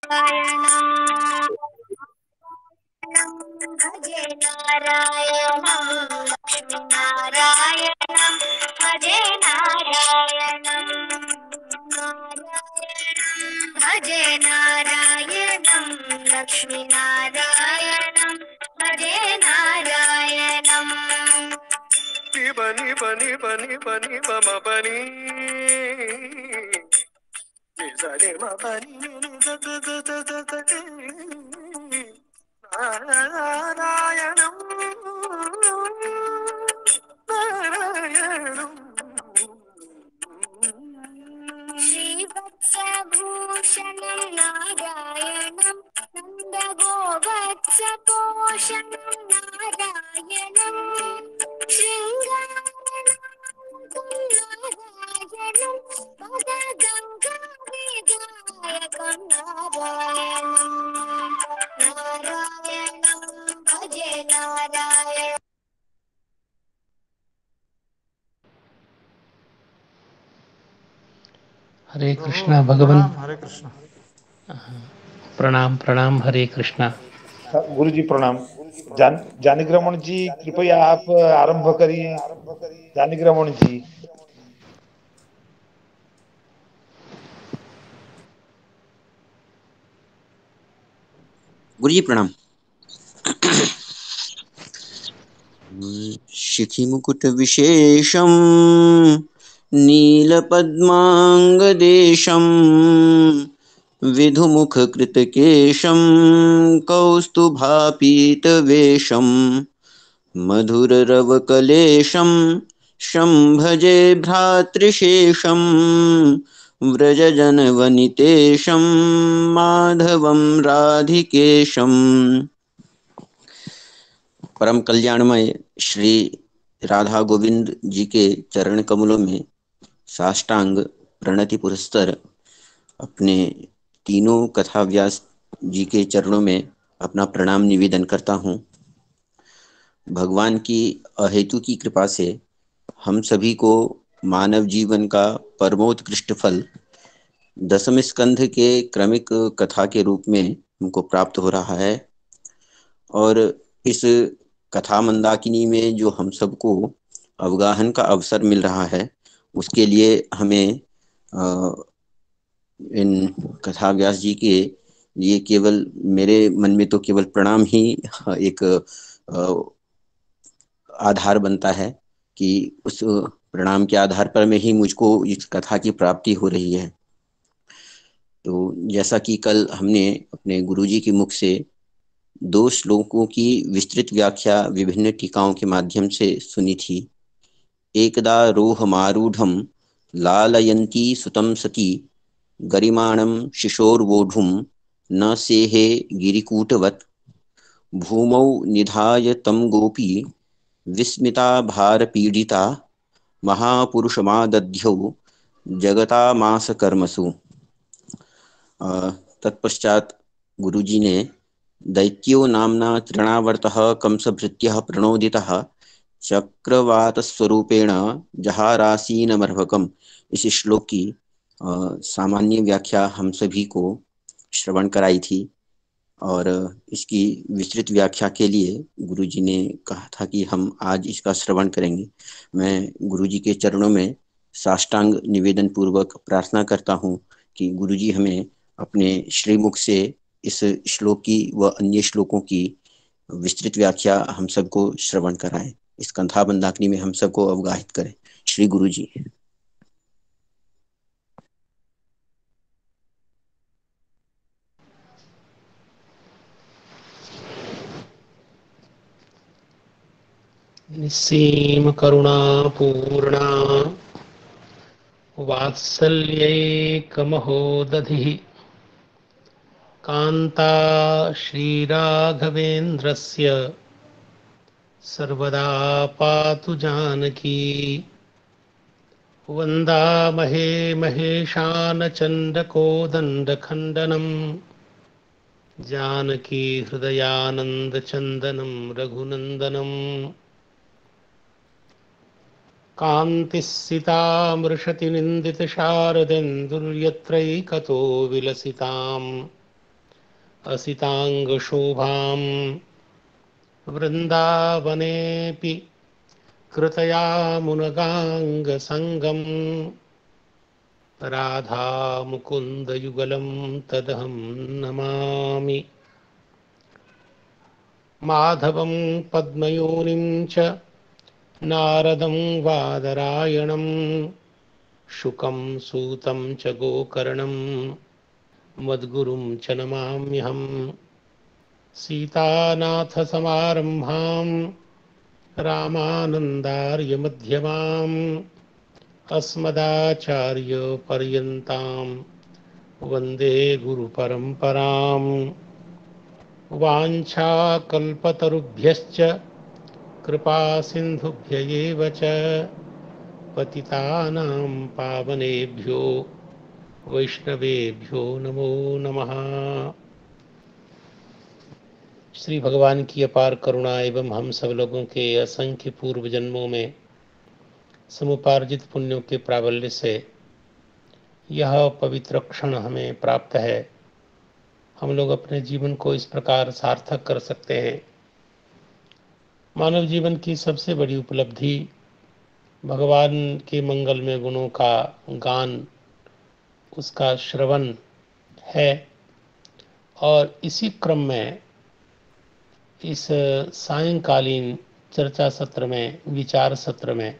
भजे नारायणं लक्ष्मीनारायणं भजे नारायणं भजे नारायणं लक्ष्मीनारायणं भजे नारायणं बनी बनी बनी बनी बम बनी सरे बनी नारायणं नारायणं श्रीवत्सभूषणं नारायणं नन्दगोवत्सपोषणं नारायणं शृङ्गारनारायणं पदगङ्गाविधायकं नारायणं नारायणं भजे नारायण। हरे कृष्णा भगवान। प्रणाम हरे कृष्ण। प्रणाम प्रणाम। हरे कृष्णा। गुरु जी प्रणाम। जानकीरमण जी कृपया आप आरंभ करिए। जानकीरमण जी। गुरु जी प्रणाम। शिखिमुकुट विशेषम नीलपद्मांगदेशम विधुमुख कृतकेशम कौस्तुभापीतवेशम मधुररवकलेशम शंभजे भ्रातृशेषम व्रजजनवनितेशम माधवम राधिकेशम। परम कल्याणमय श्री राधा गोविंद जी के चरण कमलों में साष्टांग प्रणति पुरस्तर अपने तीनों कथा व्यास जी के चरणों में अपना प्रणाम निवेदन करता हूँ। भगवान की अहेतु की कृपा से हम सभी को मानव जीवन का परमोत्कृष्ट फल दसम स्कंध के क्रमिक कथा के रूप में हमको प्राप्त हो रहा है। और इस कथा मंदाकिनी में जो हम सबको अवगाहन का अवसर मिल रहा है, उसके लिए हमें इन कथा व्यास जी के लिए केवल मेरे मन में तो केवल प्रणाम ही एक आधार बनता है कि उस प्रणाम के आधार पर में ही मुझको इस कथा की प्राप्ति हो रही है। तो जैसा कि कल हमने अपने गुरुजी के मुख से 2 श्लोकों की विस्तृत व्याख्या विभिन्न टीकाओं के माध्यम से सुनी थी। एकदा रोहमारूढ़ं लालयन्ती सुतं सती गरिमाणं शिशोर्वोढुं न सेहे गिरिकूटवत् भूमौ निधाय तं गोपी विस्मिता भारपीडिता महापुरुषमादध्यौ जगतामास कर्मसु। तत्पश्चात गुरुजी ने दैत्यो नामना तृणावर्तः कंसभृत्यः प्रणोदितः चक्रवातस्वरूपेण जहारासीनमर्भकम्, इस श्लोक की सामान्य व्याख्या हम सभी को श्रवण कराई थी। और इसकी विस्तृत व्याख्या के लिए गुरुजी ने कहा था कि हम आज इसका श्रवण करेंगे। मैं गुरुजी के चरणों में साष्टांग निवेदन पूर्वक प्रार्थना करता हूँ कि गुरुजी हमें अपने श्रीमुख से इस श्लोक की व अन्य श्लोकों की विस्तृत व्याख्या हम सबको श्रवण कराएं, इस कथा मंदाकिनी में हम सबको अवगाहित करें। श्री गुरु जी। निस्सीम करुणा पूर्णा वात्सल्यैकमहोदधिः कान्ता श्रीराघवेन्द्रस्य सर्वदा पातु जानकी। वन्दामहे महेशानचण्डकोदण्डखण्डनं जानकी हृदयानन्दचन्दनं रघुनन्दनम्। कान्तिस्सितामृषतिनिन्दितशारदेन्दुर्यत्रैकतो विलसिताम् असिताङ्गशोभां वृन्दावनेऽपि कृतयामुनगाङ्गसङ्गं राधामुकुन्दयुगलं तदहं नमामि। माधवं पद्मयोनिं च नारदं वादरायणं शुकं सूतं च गोकर्णं मद्गुरुं च नमाम्यहम्। सीतानाथसमारम्भां रामानन्दार्यमध्यमाम् अस्मदाचार्यपर्यन्तां वन्दे गुरुपरम्पराम्। वाञ्छाकल्पतरुभ्यश्च कृपासिन्धुभ्य एव च पतितानां पावनेभ्यो वैष्णवेभ्यो नमो नमः। श्री भगवान की अपार करुणा एवं हम सब लोगों के असंख्य पूर्व जन्मों में समुपार्जित पुण्यों के प्राबल्य से यह पवित्र क्षण हमें प्राप्त है। हम लोग अपने जीवन को इस प्रकार सार्थक कर सकते हैं। मानव जीवन की सबसे बड़ी उपलब्धि भगवान के मंगलमय गुणों का गान, उसका श्रवण है। और इसी क्रम में इस सायंकालीन चर्चा सत्र में, विचार सत्र में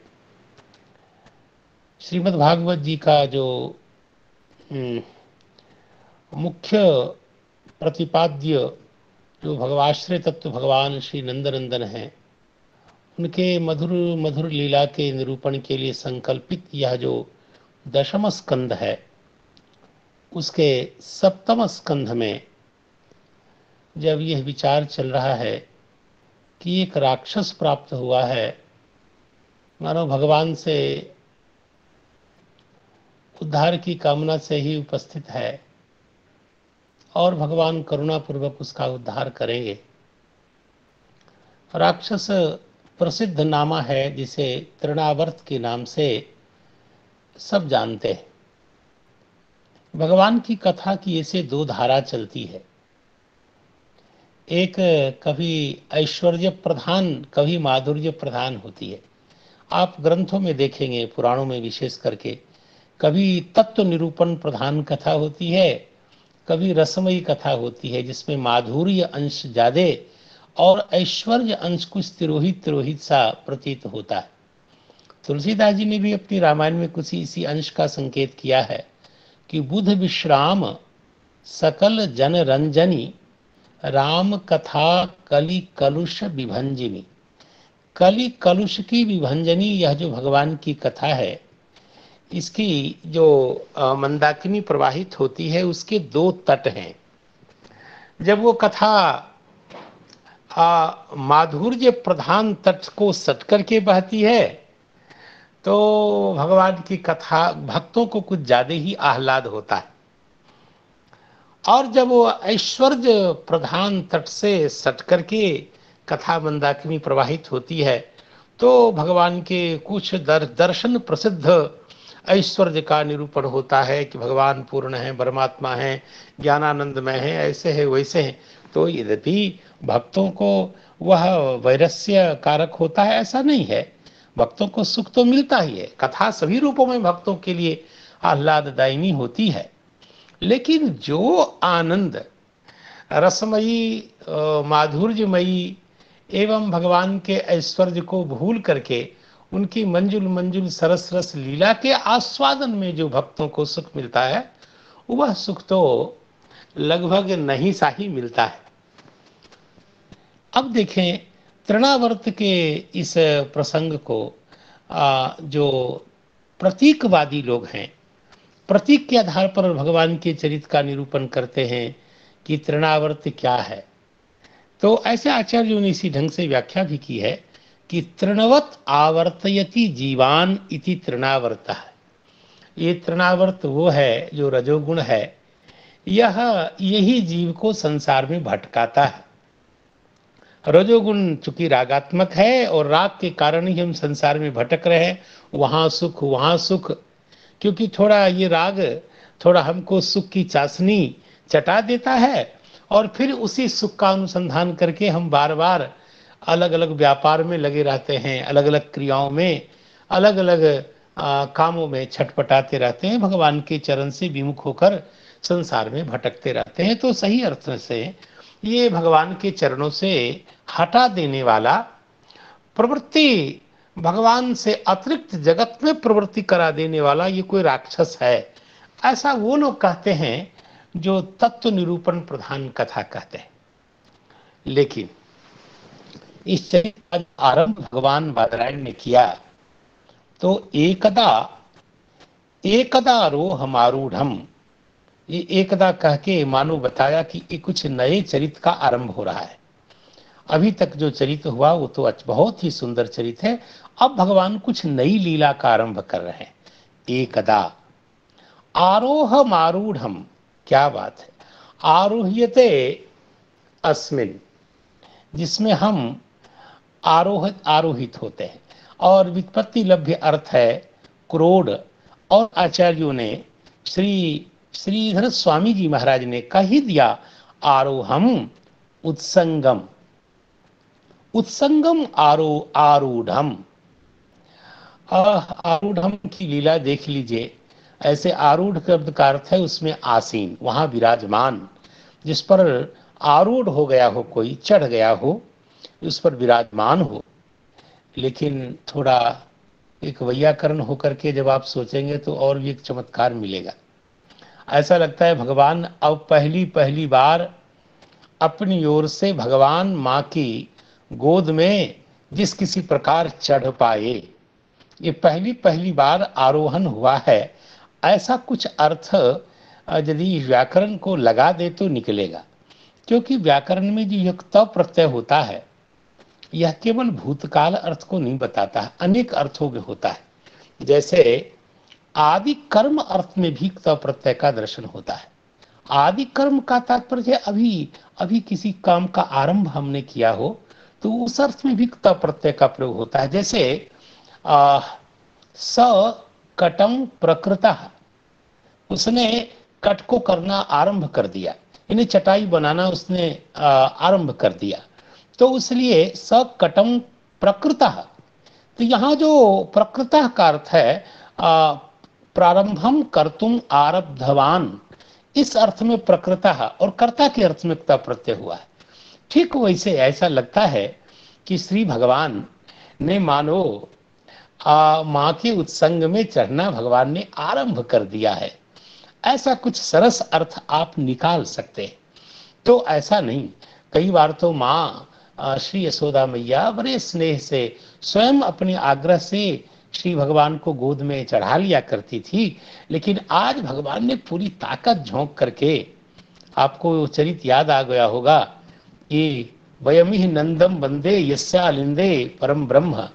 श्रीमद् भागवत जी का जो मुख्य प्रतिपाद्य जो भगवाश्रय तत्व भगवान श्री नंदनंदन हैं, उनके मधुर मधुर लीला के निरूपण के लिए संकल्पित यह जो दशम स्कंध है, उसके सप्तम स्कंध में जब यह विचार चल रहा है कि एक राक्षस प्राप्त हुआ है, मानो भगवान से उद्धार की कामना से ही उपस्थित है और भगवान करुणापूर्वक उसका उद्धार करेंगे। राक्षस प्रसिद्ध नामा है जिसे तृणावर्त के नाम से सब जानते हैं। भगवान की कथा की ऐसे दो धारा चलती है, एक कभी ऐश्वर्य प्रधान, कभी माधुर्य प्रधान होती है। आप ग्रंथों में देखेंगे, पुराणों में विशेष करके, कभी तत्व निरूपण प्रधान कथा होती है, कभी रसमयी कथा होती है जिसमें माधुर्य अंश ज्यादा और ऐश्वर्य अंश कुछ तिरोहित तिरोहित सा प्रतीत होता है। तुलसीदास जी ने भी अपनी रामायण में कुछ इसी अंश का संकेत किया है कि बुध विश्राम सकल जन रंजनी राम कथा कलि कलुष विभंजनी। कलि कलुष की विभंजनी, यह जो भगवान की कथा है, इसकी जो मंदाकिनी प्रवाहित होती है, उसके दो तट हैं। जब वो कथा माधुर्य प्रधान तट को सट करके बहती है तो भगवान की कथा भक्तों को कुछ ज्यादा ही आह्लाद होता है, और जब वो ऐश्वर्य प्रधान तट से सट करके कथा मंदाकिनी प्रवाहित होती है तो भगवान के कुछ दर्शन प्रसिद्ध ऐश्वर्य का निरूपण होता है कि भगवान पूर्ण है, परमात्मा है, ज्ञानानंदमय है, ऐसे है वैसे हैं। तो यद्यपि भक्तों को वह वैरस्य कारक होता है ऐसा नहीं है, भक्तों को सुख तो मिलता ही है। कथा सभी रूपों में भक्तों के लिए आह्लाददायिनी होती है, लेकिन जो आनंद रसमयी, माधुर्यमयी एवं भगवान के ऐश्वर्य को भूल करके उनकी मंजुल मंजुल सरस रस लीला के आस्वादन में जो भक्तों को सुख मिलता है, वह सुख तो लगभग नहीं सा ही मिलता है। अब देखें तृणावर्त के इस प्रसंग को जो प्रतीकवादी लोग हैं, प्रतीक के आधार पर भगवान के चरित्र का निरूपण करते हैं कि तृणावर्त क्या है। तो ऐसे आचार्यों ने इसी ढंग से व्याख्या भी की है कि तृणवत आवर्तयति जीवान इति तृणावर्त है। ये तृणावर्त वो है जो रजोगुण है, यही जीव को संसार में भटकाता है। रजोगुण चूंकि रागात्मक है और राग के कारण ही हम संसार में भटक रहे हैं, वहां सुख, क्योंकि थोड़ा ये राग थोड़ा हमको सुख की चाशनी चटा देता है और फिर उसी सुख का अनुसंधान करके हम बार बार अलग अलग व्यापार में लगे रहते हैं, अलग अलग क्रियाओं में, अलग अलग कामों में छटपटाते रहते हैं, भगवान के चरण से विमुख होकर संसार में भटकते रहते हैं। तो सही अर्थ से ये भगवान के चरणों से हटा देने वाला प्रवृत्ति, भगवान से अतिरिक्त जगत में प्रवृत्ति करा देने वाला ये कोई राक्षस है, ऐसा वो लोग कहते हैं जो तत्व निरूपण प्रधान कथा कहते हैं। लेकिन इस चरित्र का आरंभ भगवान बादरायण ने किया तो एकदा एकदा रोहमारूढ़म, ये एकदा कह के मानो बताया कि ये कुछ नए चरित्र का आरंभ हो रहा है। अभी तक जो चरित्र हुआ वो तो बहुत ही सुंदर चरित्र है, अब भगवान कुछ नई लीला का आरंभ कर रहे हैं। एकदा आरोह मारूढ़म, क्या बात है, आरोह्यते अस्मिन, जिसमें हम आरोहित होते हैं, और व्युत्पत्ति लभ्य अर्थ है क्रोध। और आचार्यों ने श्रीधर स्वामी जी महाराज ने कह ही दिया आरोहम उत्संगम, उत्संगम आरूढ़म। आरूढ़म की लीला देख लीजिए, ऐसे आरूढ़ शब्द का अर्थ है उसमें आसीन, वहां विराजमान, जिस पर आरूढ़ हो गया हो, कोई चढ़ गया हो, उस पर विराजमान हो। लेकिन थोड़ा एक वैयाकरण होकर के जब आप सोचेंगे तो और भी एक चमत्कार मिलेगा। ऐसा लगता है भगवान अब पहली बार अपनी ओर से भगवान माँ की गोद में जिस किसी प्रकार चढ़ पाए, ये पहली बार आरोहण हुआ है, ऐसा कुछ अर्थ यदि व्याकरण को लगा दे तो निकलेगा। क्योंकि व्याकरण में जो यह त प्रत्यय होता है यह केवल भूतकाल अर्थ को नहीं बताता है, अनेक अर्थों में होता है। जैसे आदि कर्म अर्थ में भी त प्रत्यय का दर्शन होता है। आदि कर्म का तात्पर्य अभी किसी काम का आरंभ हमने किया हो तो उस अर्थ में भी त प्रत्यय का प्रयोग होता है। जैसे स कटम प्रकृतः, उसने कट को करना आरंभ कर दिया, इन्हें चटाई बनाना उसने आरंभ कर दिया, तो इसलिए स कटम प्रकृतः। तो यहाँ जो प्रकृतः का अर्थ है प्रारंभम कर्तुम आरब्धवान, इस अर्थ में प्रकृतः और कर्ता के अर्थ में क्ता प्रत्यय हुआ है। ठीक वैसे ऐसा लगता है कि श्री भगवान ने मानो माँ के उत्संग में चढ़ना भगवान ने आरंभ कर दिया है, ऐसा कुछ सरस अर्थ आप निकाल सकते हैं। तो ऐसा नहीं, कई बार तो माँ श्री यशोदा मैया बड़े स्नेह से स्वयं अपने आग्रह से श्री भगवान को गोद में चढ़ा लिया करती थी, लेकिन आज भगवान ने पूरी ताकत झोंक करके, आपको चरित याद आ गया होगा कि वयमिह नंदम वंदे यस्यालिंदे परम ब्रह्म।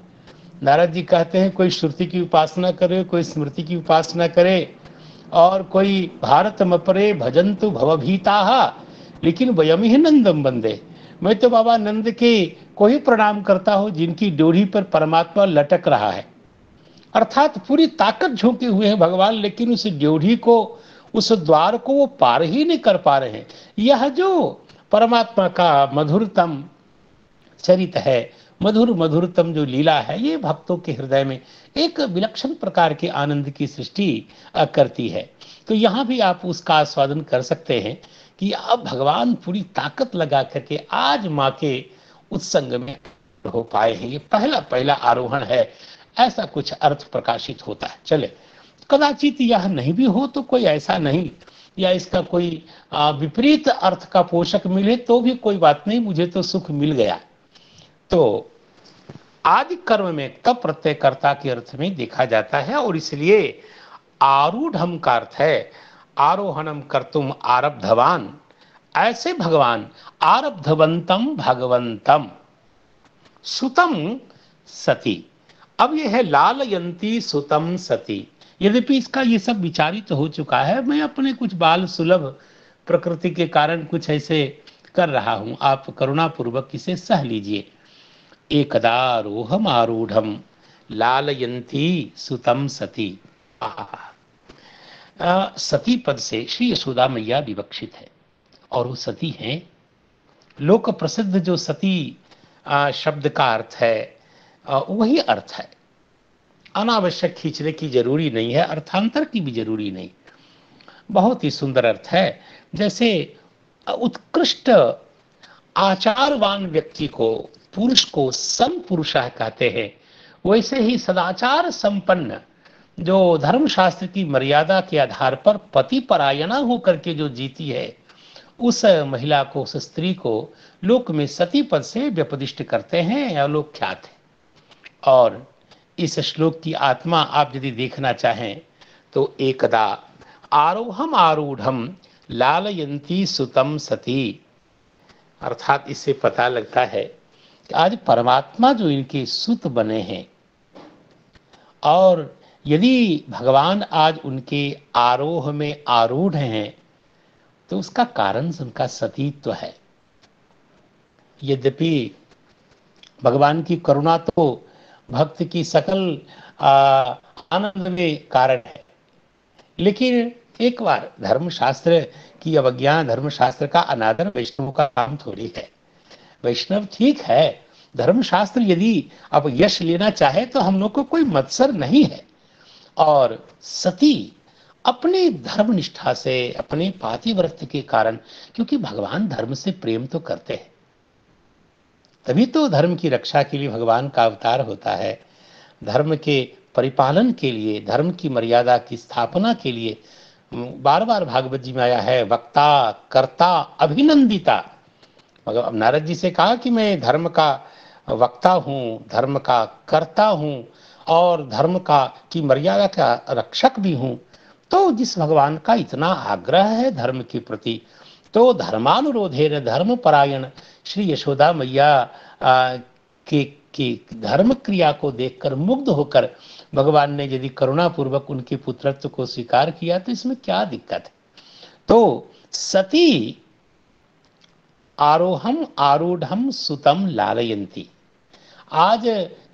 नारद जी कहते हैं कोई श्रुति की उपासना करे, कोई स्मृति की उपासना करे, और कोई भारत मपरे भजंतु भवभीताहा, लेकिन वयमिह नंदम वंदे, मैं तो बाबा नंद के को ही प्रणाम करता हूं जिनकी डोरी पर परमात्मा लटक रहा है। अर्थात पूरी ताकत झोंके हुए हैं भगवान, लेकिन उस ड्योढ़ी को, उस द्वार को वो पार ही नहीं कर पा रहे हैं। यह जो परमात्मा का मधुरतम चरित है, मधुरतम जो लीला है, ये भक्तों के हृदय में एक विलक्षण प्रकार के आनंद की सृष्टि करती है। तो यहाँ भी आप उसका आस्वादन कर सकते हैं कि अब भगवान पूरी ताकत लगा करके आज माँ के उत्संग में हो पाए हैं। ये पहला आरोहण है, ऐसा कुछ अर्थ प्रकाशित होता है। चले, कदाचित यह नहीं भी हो तो कोई ऐसा नहीं, या इसका कोई विपरीत अर्थ का पोषक मिले तो भी कोई बात नहीं, मुझे तो सुख मिल गया। तो आदि कर्म में तब प्रत्यय कर्ता के अर्थ में देखा जाता है, और इसलिए आरूढ़म का अर्थ है आरोहणम कर्तुम आरब्धवान। ऐसे भगवान आरब्धवंतम भगवंतम सुतम सती। अब यह है लालयंती सुतम सती। यद्यपि इसका ये सब विचारित हो चुका है, मैं अपने कुछ बाल सुलभ प्रकृति के कारण कुछ ऐसे कर रहा हूं, आप करुणापूर्वक इसे सह लीजिए। एकदा रोहम आरूढ़म लालयंती सुतम सती। सती पद से श्री यशोदा मैया विवक्षित है। और वो सती हैं। लोक प्रसिद्ध जो सती शब्द का अर्थ है वही अर्थ है। अनावश्यक खींचने की जरूरी नहीं है, अर्थांतर की भी जरूरी नहीं। बहुत ही सुंदर अर्थ है। जैसे उत्कृष्ट आचारवान व्यक्ति को, पुरुष को सम पुरुषः कहते हैं, वैसे ही सदाचार संपन्न जो धर्मशास्त्र की मर्यादा के आधार पर पति परायणा होकर के जो जीती है, उस महिला को, उस स्त्री को लोक में सती पद से व्यपदिष्ट करते हैं या लोग ख्यात है। और इस श्लोक की आत्मा आप यदि देखना चाहें तो एकदा आरोहम आरूढ़म लालयंती सुतम सती, अर्थात इससे पता लगता है कि आज परमात्मा जो इनके सुत बने हैं, और यदि भगवान आज उनके आरोह में आरूढ़ हैं तो उसका कारण उनका सतीत्व है। यद्यपि भगवान की करुणा तो भक्त की सकल आनंद में कारण है, लेकिन एक बार धर्मशास्त्र की अवज्ञा, धर्मशास्त्र का अनादर वैष्णव का काम थोड़ी है। वैष्णव ठीक है, धर्मशास्त्र यदि अब यश लेना चाहे तो हम लोग को कोई मत्सर नहीं है। और सती अपने धर्म निष्ठा से, अपने पातिव्रत्य के कारण, क्योंकि भगवान धर्म से प्रेम तो करते हैं, तभी तो धर्म की रक्षा के लिए भगवान का अवतार होता है। धर्म के परिपालन के लिए, धर्म की मर्यादा की स्थापना के लिए बार बार भागवत जी में आया है, वक्ता कर्ता अभिनंदिता। मगर नारद जी से कहा कि मैं धर्म का वक्ता हूँ, धर्म का कर्ता हूँ और धर्म का की मर्यादा का रक्षक भी हूँ। तो जिस भगवान का इतना आग्रह है धर्म के प्रति, तो धर्मानुरोधेन धर्म परायण श्री यशोदा मैया के धर्म क्रिया को देखकर मुग्ध होकर भगवान ने यदि करुणापूर्वक उनके पुत्रत्व को स्वीकार किया तो इसमें क्या दिक्कत है। तो सती आरोहम आरूढ़म सुतम लालयंती, आज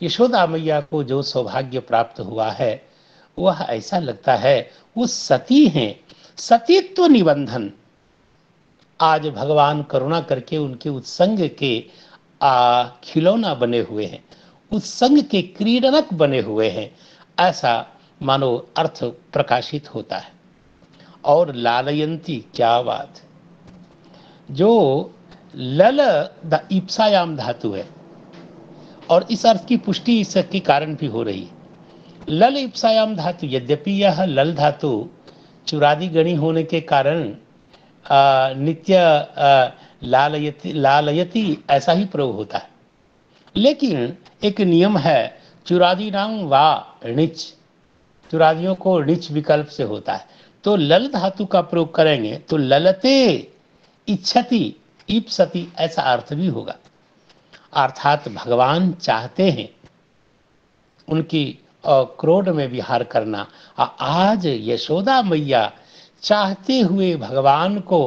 यशोदा मैया को जो सौभाग्य प्राप्त हुआ है वह ऐसा लगता है वो सती हैं। सतीत्व निबंधन आज भगवान करुणा करके उनके उत्संग के खिलौना बने हुए हैं, उत्संग के क्रीडनक बने हुए हैं, ऐसा मानो अर्थ प्रकाशित होता है। और लालयंती, क्या बात, जो लल ईप्सायाम धातु है और इस अर्थ की पुष्टि इसके कारण भी हो रही है। लल ईप्सायाम धातु, यद्यपि यह लल धातु चुरादी गणी होने के कारण नित्य लालयति ऐसा ही प्रयोग होता है, लेकिन एक नियम है, चुरादी नाम वा णिच, चुरादियों को णिच विकल्प से होता है। तो लल धातु का प्रयोग करेंगे तो ललते इच्छति ईप्सति ऐसा अर्थ भी होगा। अर्थात भगवान चाहते हैं उनकी क्रोध में विहार करना। आज यशोदा मैया चाहते हुए भगवान को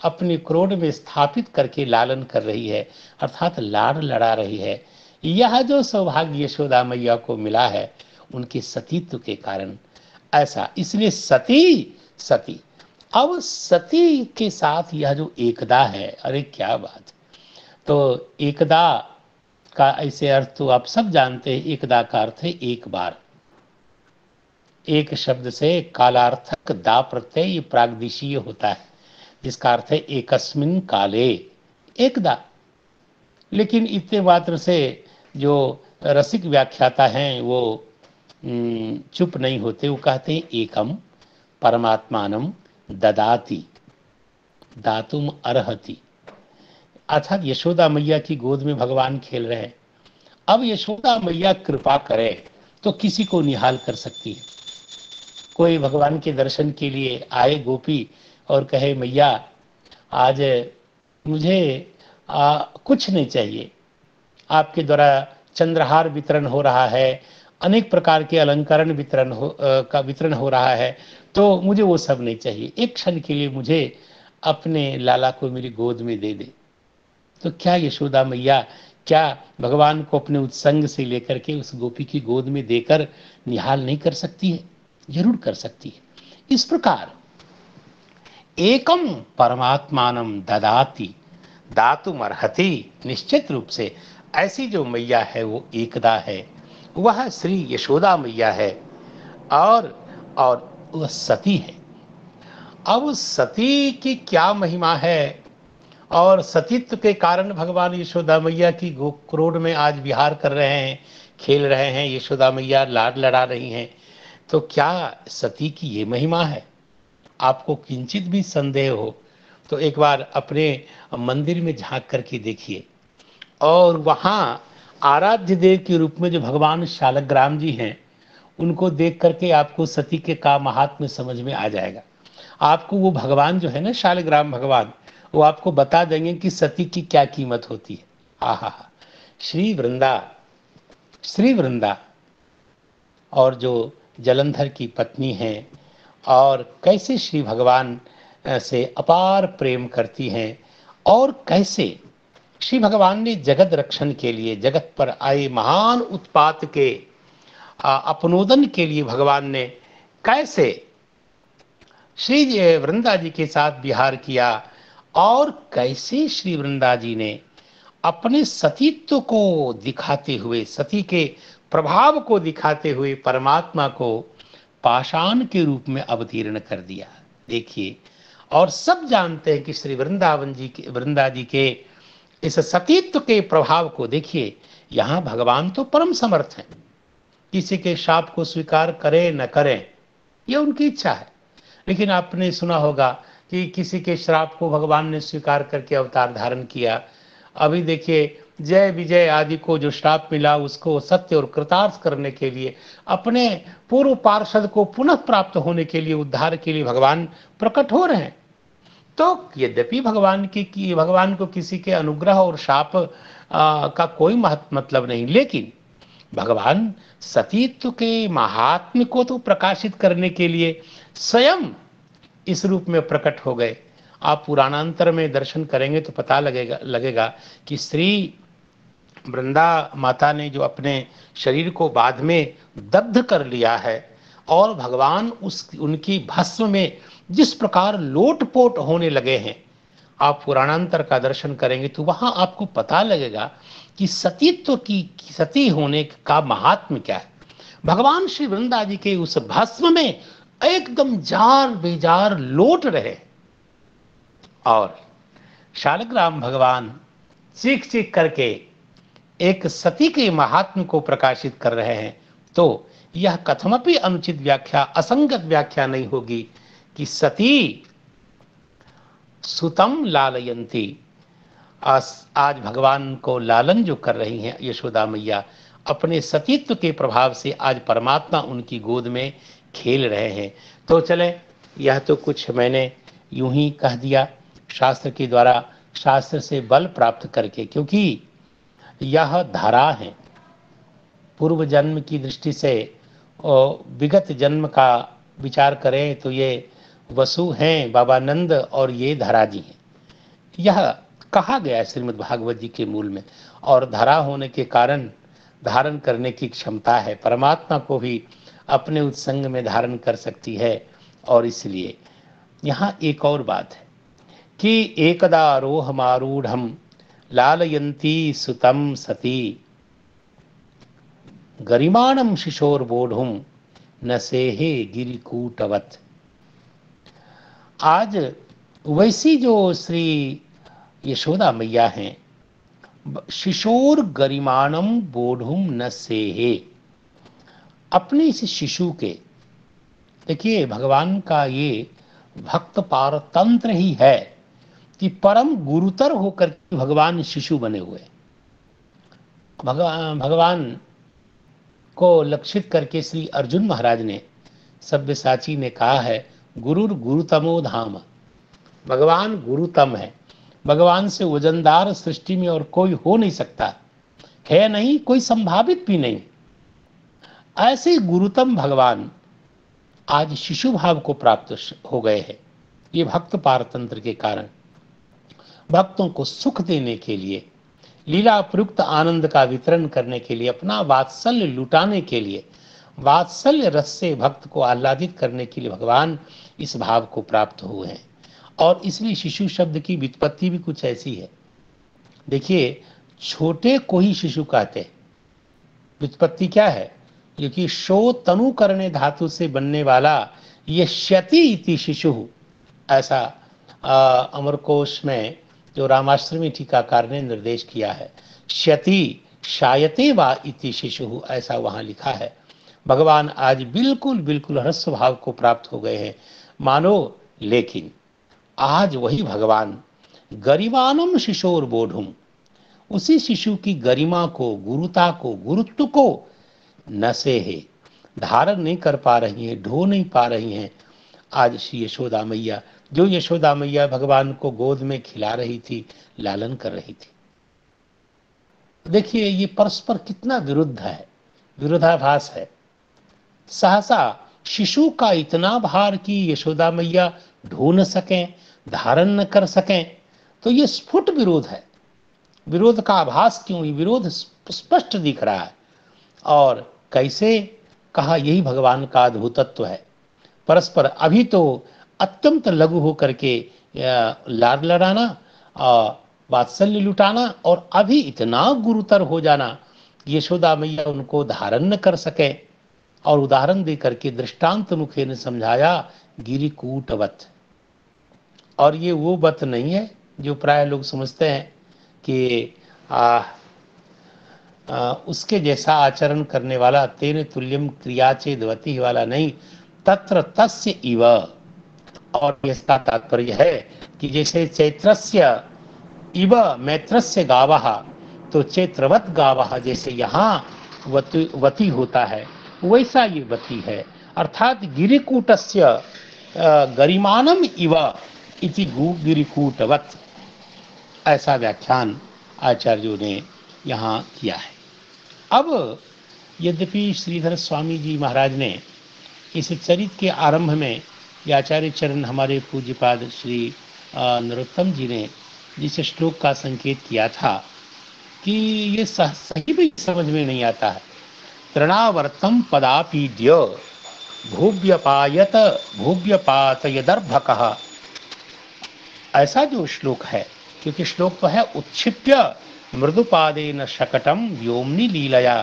अपने क्रोध में स्थापित करके लालन कर रही है, अर्थात लाड़ लड़ा रही है। यह जो सौभाग्य यशोदा मैया को मिला है उनके सतीत्व के कारण ऐसा, इसलिए सती सती। अब सती के साथ यह जो एकदा है, अरे क्या बात। तो एकदा का ऐसे अर्थ तो आप सब जानते हैं, एकदा का अर्थ है एक बार। एक शब्द से कालार्थक दा प्रत्यय प्रागदेशीय होता है, जिसका अर्थ है एकस्मिन काले, एकदा। लेकिन इतने मात्र से जो रसिक व्याख्याता हैं वो चुप नहीं होते, वो कहते हैं एकम परमात्मानम ददाति दातुम अर्हति, अर्थात यशोदा मैया की गोद में भगवान खेल रहे हैं। अब यशोदा मैया कृपा करे तो किसी को निहाल कर सकती है। कोई भगवान के दर्शन के लिए आए गोपी और कहे मैया आज मुझे कुछ नहीं चाहिए, आपके द्वारा चंद्रहार वितरण हो रहा है, अनेक प्रकार के अलंकरण का वितरण हो रहा है, तो मुझे वो सब नहीं चाहिए, एक क्षण के लिए मुझे अपने लाला को मेरी गोद में दे दे। तो क्या यशोदा मैया क्या भगवान को अपने उत्संग से लेकर के उस गोपी की गोद में देकर निहाल नहीं कर सकती है? जरूर कर सकती है। इस प्रकार एकम परमात्मानम ददाति दातुम अर्हति। निश्चित रूप से ऐसी जो मैया है वो एकदा है, वह श्री यशोदा मैया है और वह सती है। अब उस सती की क्या महिमा है और सतीत्व के कारण भगवान यशोदा मैया की गोकुल में आज विहार कर रहे हैं, खेल रहे हैं, यशोदा मैया लाड लड़ा रही हैं, तो क्या सती की ये महिमा है? आपको किंचित भी संदेह हो तो एक बार अपने मंदिर में झांक करके देखिए और वहाँ आराध्य देव के रूप में जो भगवान शालग्राम जी हैं उनको देख करके आपको सती के का महात्म्य समझ में आ जाएगा। आपको वो भगवान जो है ना, शालग्राम भगवान, वो आपको बता देंगे कि सती की क्या कीमत होती है। आहा, श्री वृंदा और जो जलंधर की पत्नी हैं और कैसे श्री भगवान से अपार प्रेम करती हैं और कैसे श्री भगवान ने जगत रक्षण के लिए, जगत पर आए महान उत्पात के अपनोदन के लिए भगवान ने कैसे श्री वृंदा जी के साथ विहार किया और कैसे श्री वृंदा जी ने अपने सतीत्व को दिखाते हुए, सती के प्रभाव को दिखाते हुए परमात्मा को पाषाण के रूप में अवतीर्ण कर दिया। देखिए, और सब जानते हैं कि श्री वृंदा जी के इस सतीत्व के प्रभाव को देखिए। यहाँ भगवान तो परम समर्थ हैं, किसी के शाप को स्वीकार करें न करें ये उनकी इच्छा है, लेकिन आपने सुना होगा कि किसी के श्राप को भगवान ने स्वीकार करके अवतार धारण किया। अभी देखिए, जय विजय आदि को जो श्राप मिला उसको सत्य और कृतार्थ करने के लिए, अपने पूर्व पार्षद को पुनः प्राप्त होने के लिए, उद्धार के लिए भगवान प्रकट हो रहे हैं। तो यद्यपि भगवान को किसी के अनुग्रह और शाप का कोई मतलब नहीं, लेकिन भगवान सतीत्व के महात्म्य को तो प्रकाशित करने के लिए स्वयं इस रूप में प्रकट हो गए। आप पुराणांतर में दर्शन करेंगे तो पता लगेगा कि श्री वृंदा माता ने जो अपने शरीर को बाद में दग्ध कर लिया है और भगवान उनकी भस्म में जिस प्रकार लोटपोट होने लगे हैं, आप पुराणांतर का दर्शन करेंगे तो वहां आपको पता लगेगा कि सतीत्व की सती होने का महात्म्य क्या है। भगवान श्री वृंदा जी के उस भस्म में एकदम जार बेजार लोट रहे और शालग्राम भगवान चीख चीख करके एक सती के महात्म्य को प्रकाशित कर रहे हैं। तो यह कथमपि अनुचित व्याख्या, असंगत व्याख्या नहीं होगी कि सती सुतम लालयंती, आज भगवान को लालन जो कर रही हैं यशोदा मैया, अपने सतीत्व के प्रभाव से आज परमात्मा उनकी गोद में खेल रहे हैं। तो चले, यह तो कुछ मैंने यूं ही कह दिया शास्त्र के द्वारा, शास्त्र से बल प्राप्त करके, क्योंकि यह धारा है। पूर्व जन्म की दृष्टि से विगत जन्म का विचार करें तो ये वसु हैं बाबा नंद और ये धरा जी हैं। यह कहा गया है श्रीमद् भागवत जी के मूल में, और धरा होने के कारण धारण करने की क्षमता है, परमात्मा को भी अपने उत्संग में धारण कर सकती है। और इसलिए यहाँ एक और बात है कि एकदा रोहमारूढ़म लालयंती सुतम सती गरिमाणम शिशोर्बोढुम न सेहे गिरिकूटवत। आज वैसी जो श्री यशोदा मैया हैं, शिशोर गरिमाणम बोढुम न सेहे, अपने इस शिशु के, देखिए भगवान का ये भक्त पारतंत्र ही है कि परम गुरुतर होकर भगवान शिशु बने हुए। भगवान को लक्षित करके श्री अर्जुन महाराज ने, सब्यसाची ने कहा है, गुरुर गुरुतमो धाम, भगवान गुरुतम है, भगवान से वजनदार सृष्टि में और कोई हो नहीं सकता है, नहीं कोई संभावित भी नहीं। ऐसे गुरुतम भगवान आज शिशु भाव को प्राप्त हो गए हैं। ये भक्त पारतंत्र के कारण भक्तों को सुख देने के लिए, लीला प्रयुक्त आनंद का वितरण करने के लिए, अपना वात्सल्य लुटाने के लिए, वात्सल्य रस से भक्त को आह्लादित करने के लिए भगवान इस भाव को प्राप्त हुए हैं। और इसलिए शिशु शब्द की व्युत्पत्ति भी कुछ ऐसी है। देखिए, छोटे को ही शिशु कहते हैं। व्युत्पत्ति क्या है? क्योंकि शो तनु करने धातु से बनने वाला ये श्यति इति शिशु, ऐसा अमरकोश में जो रामाश्रमी टीकाकार ने निर्देश किया है। श्यति शायते वा इति शिशु, ऐसा वहां लिखा है। भगवान आज बिल्कुल बिल्कुल ह्रस्व भाव को प्राप्त हो गए हैं मानो, लेकिन आज वही भगवान गरिमानम शिशोर बोधुम, उसी शिशु की गरिमा को, गुरुता को, गुरुत्व को नसे है धारण नहीं कर पा रही हैं, ढो नहीं पा रही हैं। आज श्री यशोदा मैया, जो यशोदा मैया भगवान को गोद में खिला रही थी, लालन कर रही थी। देखिए, ये परस्पर कितना विरुद्ध है, विरोधाभास है। सहसा शिशु का इतना भार कि यशोदा मैया ढो न सकें, धारण न कर सकें, तो ये स्फुट विरोध है। विरोध का आभास क्यों? विरोध स्पष्ट दिख रहा है। और कैसे कहा, यही भगवान का अद्भुतत्व है। परस्पर अभी तो अत्यंत लघु होकर के लाड लड़ाना, वात्सल्य लुटाना, और अभी इतना गुरुतर हो जाना, यशोदा मैया उनको धारण न कर सके। और उदाहरण दे करके दृष्टांत मुखे ने समझाया, गिरिकूटवत। और ये वो वत नहीं है जो प्राय लोग समझते हैं कि उसके जैसा आचरण करने वाला, तेन तुल्यम क्रिया चेदवती वाला नहीं, तत्र तस्य इव। और इसका तात्पर्य है कि जैसे चैत्रस्य इव मैत्रस्य गावः, तो चैत्रवत गावः, जैसे यहाँ वती होता है, वैसा ये वती है। अर्थात गिरिकूटस्य गरिमानम इव इति गिरिकूटवत, ऐसा व्याख्यान आचार्यों ने यहाँ किया है। अब यद्यपि श्रीधर स्वामी जी महाराज ने इस चरित के आरंभ में आचार्य चरण हमारे पूज्यपाद श्री नरोत्तम जी ने जिस श्लोक का संकेत किया था कि ये सही भी समझ में नहीं आता है। तृणावर्तम पदापीड्य भूव्यपायत भूव्यपातयदर्भकः, ऐसा जो श्लोक है, क्योंकि श्लोक तो है उत्क्षिप्य मृदुपादेन शकटम व्योमनि लीलया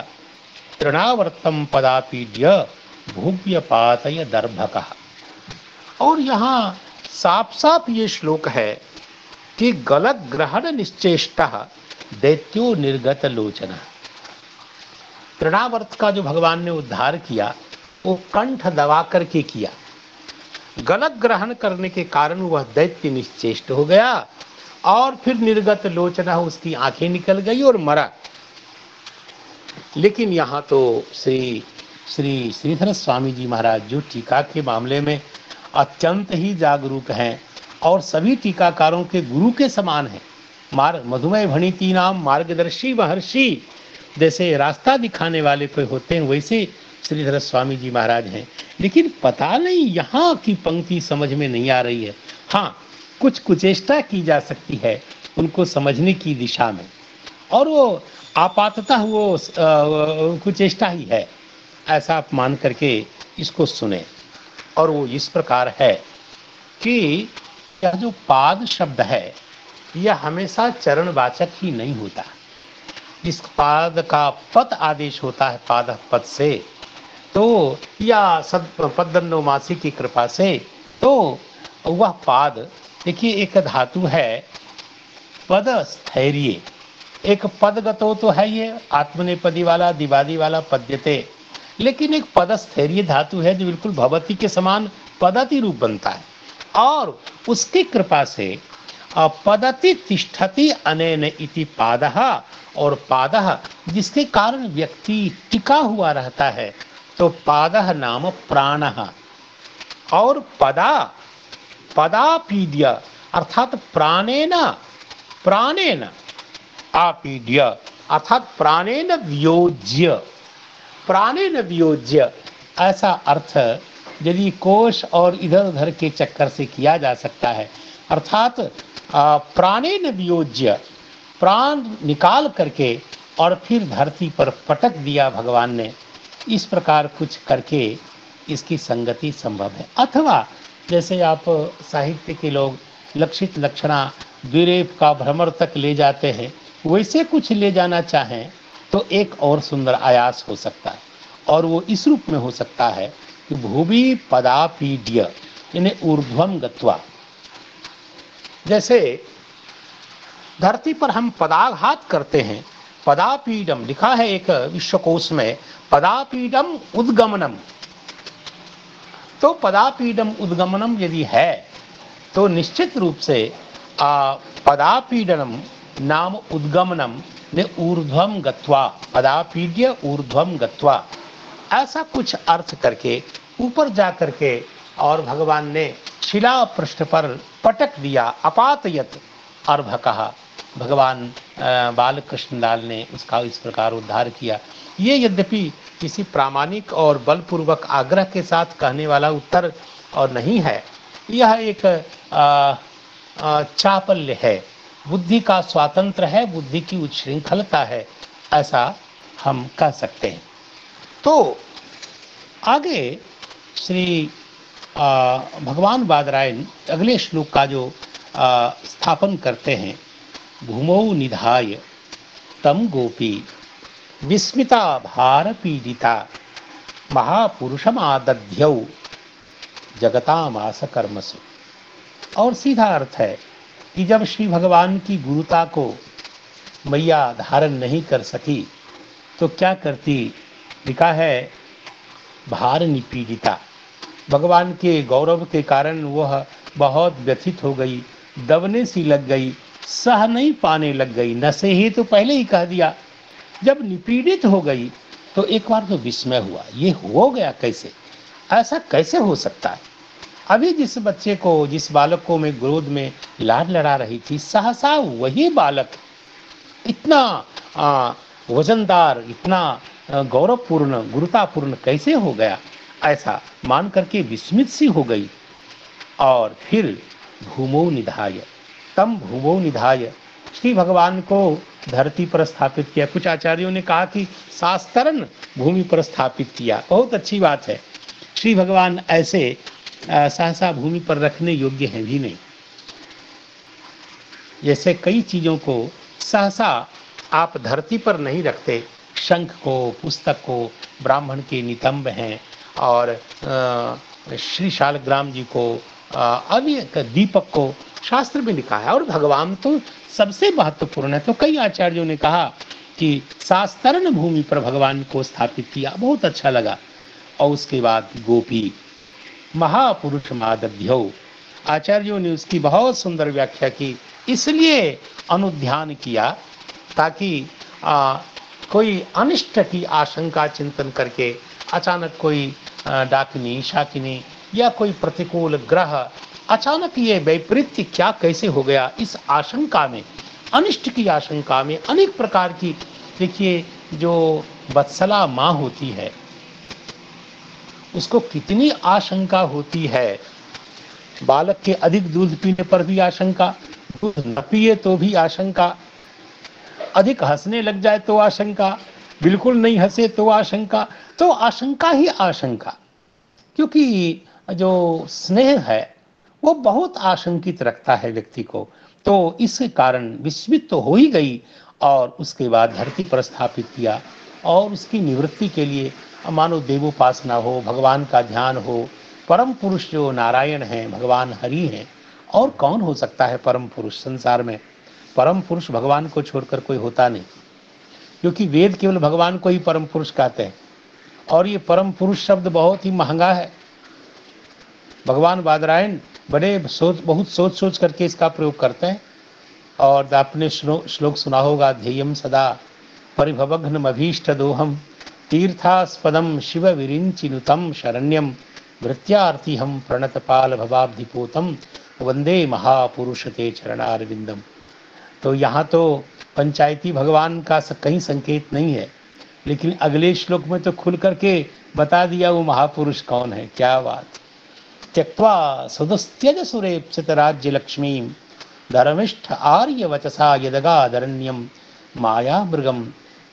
तृणावर्तम पदापीड्य भूव्यपातयदर्भकः। और यहाँ साफ साफ ये श्लोक है कि गलत ग्रहण निश्चेष्टा दैत्यो निर्गत लोचना। तृणावर्त का जो भगवान ने उद्धार किया, वो कंठ दबा करके किया। गलत ग्रहण करने के कारण वह दैत्य निश्चेष्ट हो गया और फिर निर्गत लोचना, उसकी आंखें निकल गई और मरा। लेकिन यहाँ तो श्री श्रीधर स्वामी जी महाराज, जो टीका के मामले में अत्यंत ही जागरूक हैं और सभी टीकाकारों के गुरु के समान हैं, मधुमेह भणिति नाम मार्गदर्शी महर्षि, जैसे रास्ता दिखाने वाले कोई होते हैं, वैसे श्रीधर स्वामी जी महाराज हैं। लेकिन पता नहीं यहाँ की पंक्ति समझ में नहीं आ रही है। हाँ, कुछ कुचेष्टा की जा सकती है उनको समझने की दिशा में, और वो आपाततः वो कुचेष्टा ही है, ऐसा आप मान करके इसको सुने। और वो इस प्रकार है कि यह जो पाद शब्द है, यह हमेशा चरणवाचक ही नहीं होता। इस पाद का पद आदेश होता है पाद पद से, तो या पद्दन्नोमासी की कृपा से, तो वह पाद, देखिए एक धातु है पद स्थैर्य, एक पदगतो तो है ये आत्मनेपदी वाला दिवादी वाला पद्यते, लेकिन एक पद स्थैर्य धातु है जो बिल्कुल भवती के समान पदति रूप बनता है, और उसकी कृपा से पदति तिष्ठति अनेन इति पादः, और पादः जिसके कारण व्यक्ति टिका हुआ रहता है, तो पादः नाम प्राणः। और पदापीड्य अर्थात प्राणेन आपीड्य अर्थात प्राणेन वियोज्य, ऐसा अर्थ यदि कोश और इधर उधर के चक्कर से किया जा सकता है। अर्थात प्राणेन वियोज्य, प्राण निकाल करके और फिर धरती पर पटक दिया भगवान ने, इस प्रकार कुछ करके इसकी संगति संभव है। अथवा जैसे आप साहित्य के लोग लक्षित लक्षणा द्विरेफ का भ्रमर तक ले जाते हैं, वैसे कुछ ले जाना चाहें तो एक और सुंदर आयास हो सकता है, और वो इस रूप में हो सकता है कि भूमि पदापीड्य यानी ऊर्ध्वम गत्वा। जैसे धरती पर हम पदाघात करते हैं, पदापीडम लिखा है एक विश्वकोश में, पदापीडम उद्गमनम। तो पदापीडम उद्गमनम यदि है तो निश्चित रूप से पदापीडनम नाम उद्गमनम ने ऊर्ध्वम गत्वा, पदापीड्य ऊर्ध्वम गत्वा, ऐसा कुछ अर्थ करके ऊपर जा करके और भगवान ने शिला पृष्ठ पर पटक दिया, अपातयत अर्भ कहा। भगवान बाल कृष्णलाल ने उसका इस प्रकार उद्धार किया। ये यद्यपि किसी प्रामाणिक और बलपूर्वक आग्रह के साथ कहने वाला उत्तर और नहीं है, यह एक चापल्य है, बुद्धि का स्वातंत्र है, बुद्धि की उच्छृंखलता है, ऐसा हम कह सकते हैं। तो आगे श्री भगवान बादरायण अगले श्लोक का जो स्थापन करते हैं, भूमौ निधाय तम गोपी विस्मिता भार पीड़िता महापुरुषमादध्यौ जगतामास कर्मसु। और सीधा अर्थ है कि जब श्री भगवान की गुरुता को मैया धारण नहीं कर सकी तो क्या करती, लिखा है भार निपीड़िता, भगवान के गौरव के कारण वह बहुत व्यथित हो गई, दबने सी लग गई, सह नहीं पाने लग गई। नशे ही तो पहले ही कह दिया। जब निपीड़ित हो गई तो एक बार तो विस्मय हुआ, ये हो गया कैसे, ऐसा कैसे हो सकता है। अभी जिस बच्चे को, जिस बालक को मैं गोद में लाड लड़ा रही थी, सहसा वही बालक इतना वजनदार, इतना गौरवपूर्ण, गुरुतापूर्ण कैसे हो गया, ऐसा मान करके विस्मित सी हो गई। और फिर भूमौ निधाय, तम भूमौ निधाय, श्री भगवान को धरती पर स्थापित किया। कुछ आचार्यों ने कहा कि शास्त्रन भूमि पर स्थापित किया, बहुत अच्छी बात है। श्री भगवान ऐसे सहसा भूमि पर रखने योग्य हैं भी नहीं। जैसे कई चीजों को सहसा आप धरती पर नहीं रखते, शंख को, पुस्तक को, ब्राह्मण के नितंब हैं, और श्री शालग्राम जी को, अभी दीपक को शास्त्र में लिखा है, और भगवान तो सबसे महत्वपूर्ण है। तो कई आचार्यों ने कहा कि शास्त्रन भूमि पर भगवान को स्थापित किया, बहुत अच्छा लगा। और उसके बाद गोपी महापुरुष मादध्यो, आचार्यों ने उसकी बहुत सुंदर व्याख्या की, इसलिए अनुध्यान किया ताकि कोई अनिष्ट की आशंका चिंतन करके अचानक कोई डाकिनी, शाकिनी या कोई प्रतिकूल ग्रह अचानक ये वैपरीत्य क्या कैसे हो गया, इस आशंका में, अनिष्ट की आशंका में अनेक प्रकार की, देखिए जो वत्सला माँ होती है उसको कितनी आशंका होती है। बालक के अधिक दूध पीने पर भी आशंका, दूध न पिए तो भी आशंका, अधिक हंसने लग जाए तो आशंका, बिल्कुल नहीं हंसे तो आशंका। तो आशंका ही आशंका, क्योंकि जो स्नेह है वो बहुत आशंकित रखता है व्यक्ति को। तो इस कारण विस्मित तो हो ही गई, और उसके बाद धरती पर स्थापित किया, और उसकी निवृत्ति के लिए मानो देवोपासना हो, भगवान का ध्यान हो। परम पुरुष जो नारायण हैं, भगवान हरि हैं, और कौन हो सकता है परम पुरुष संसार में। परम पुरुष भगवान को छोड़कर कोई होता नहीं, क्योंकि वेद केवल भगवान को ही परम पुरुष कहते हैं, और ये परम पुरुष शब्द बहुत ही महंगा है। भगवान बादरायण बहुत सोच सोच करके इसका प्रयोग करते हैं। और आपने श्लोक सुना होगा, ध्येयम सदा परिभवघ्नमभीष्ट दोहम तीर्थास्पदम शिव विरिंचिनुतम शरण्यम भृत्यार्तिहम प्रणतपाल भवाब्धिपोतम वंदे महापुरुष ते चरणारविंदम। तो यहाँ तो पंचायती भगवान का कहीं संकेत नहीं है, लेकिन अगले श्लोक में तो खुल करके बता दिया वो महापुरुष कौन है। क्या बात। त्यक्त्वा सुदस्त्यज सुरेप्सित राज्य लक्ष्मी धर्मिष्ठ आर्य वचसा यदगादरण्यम माया मृगम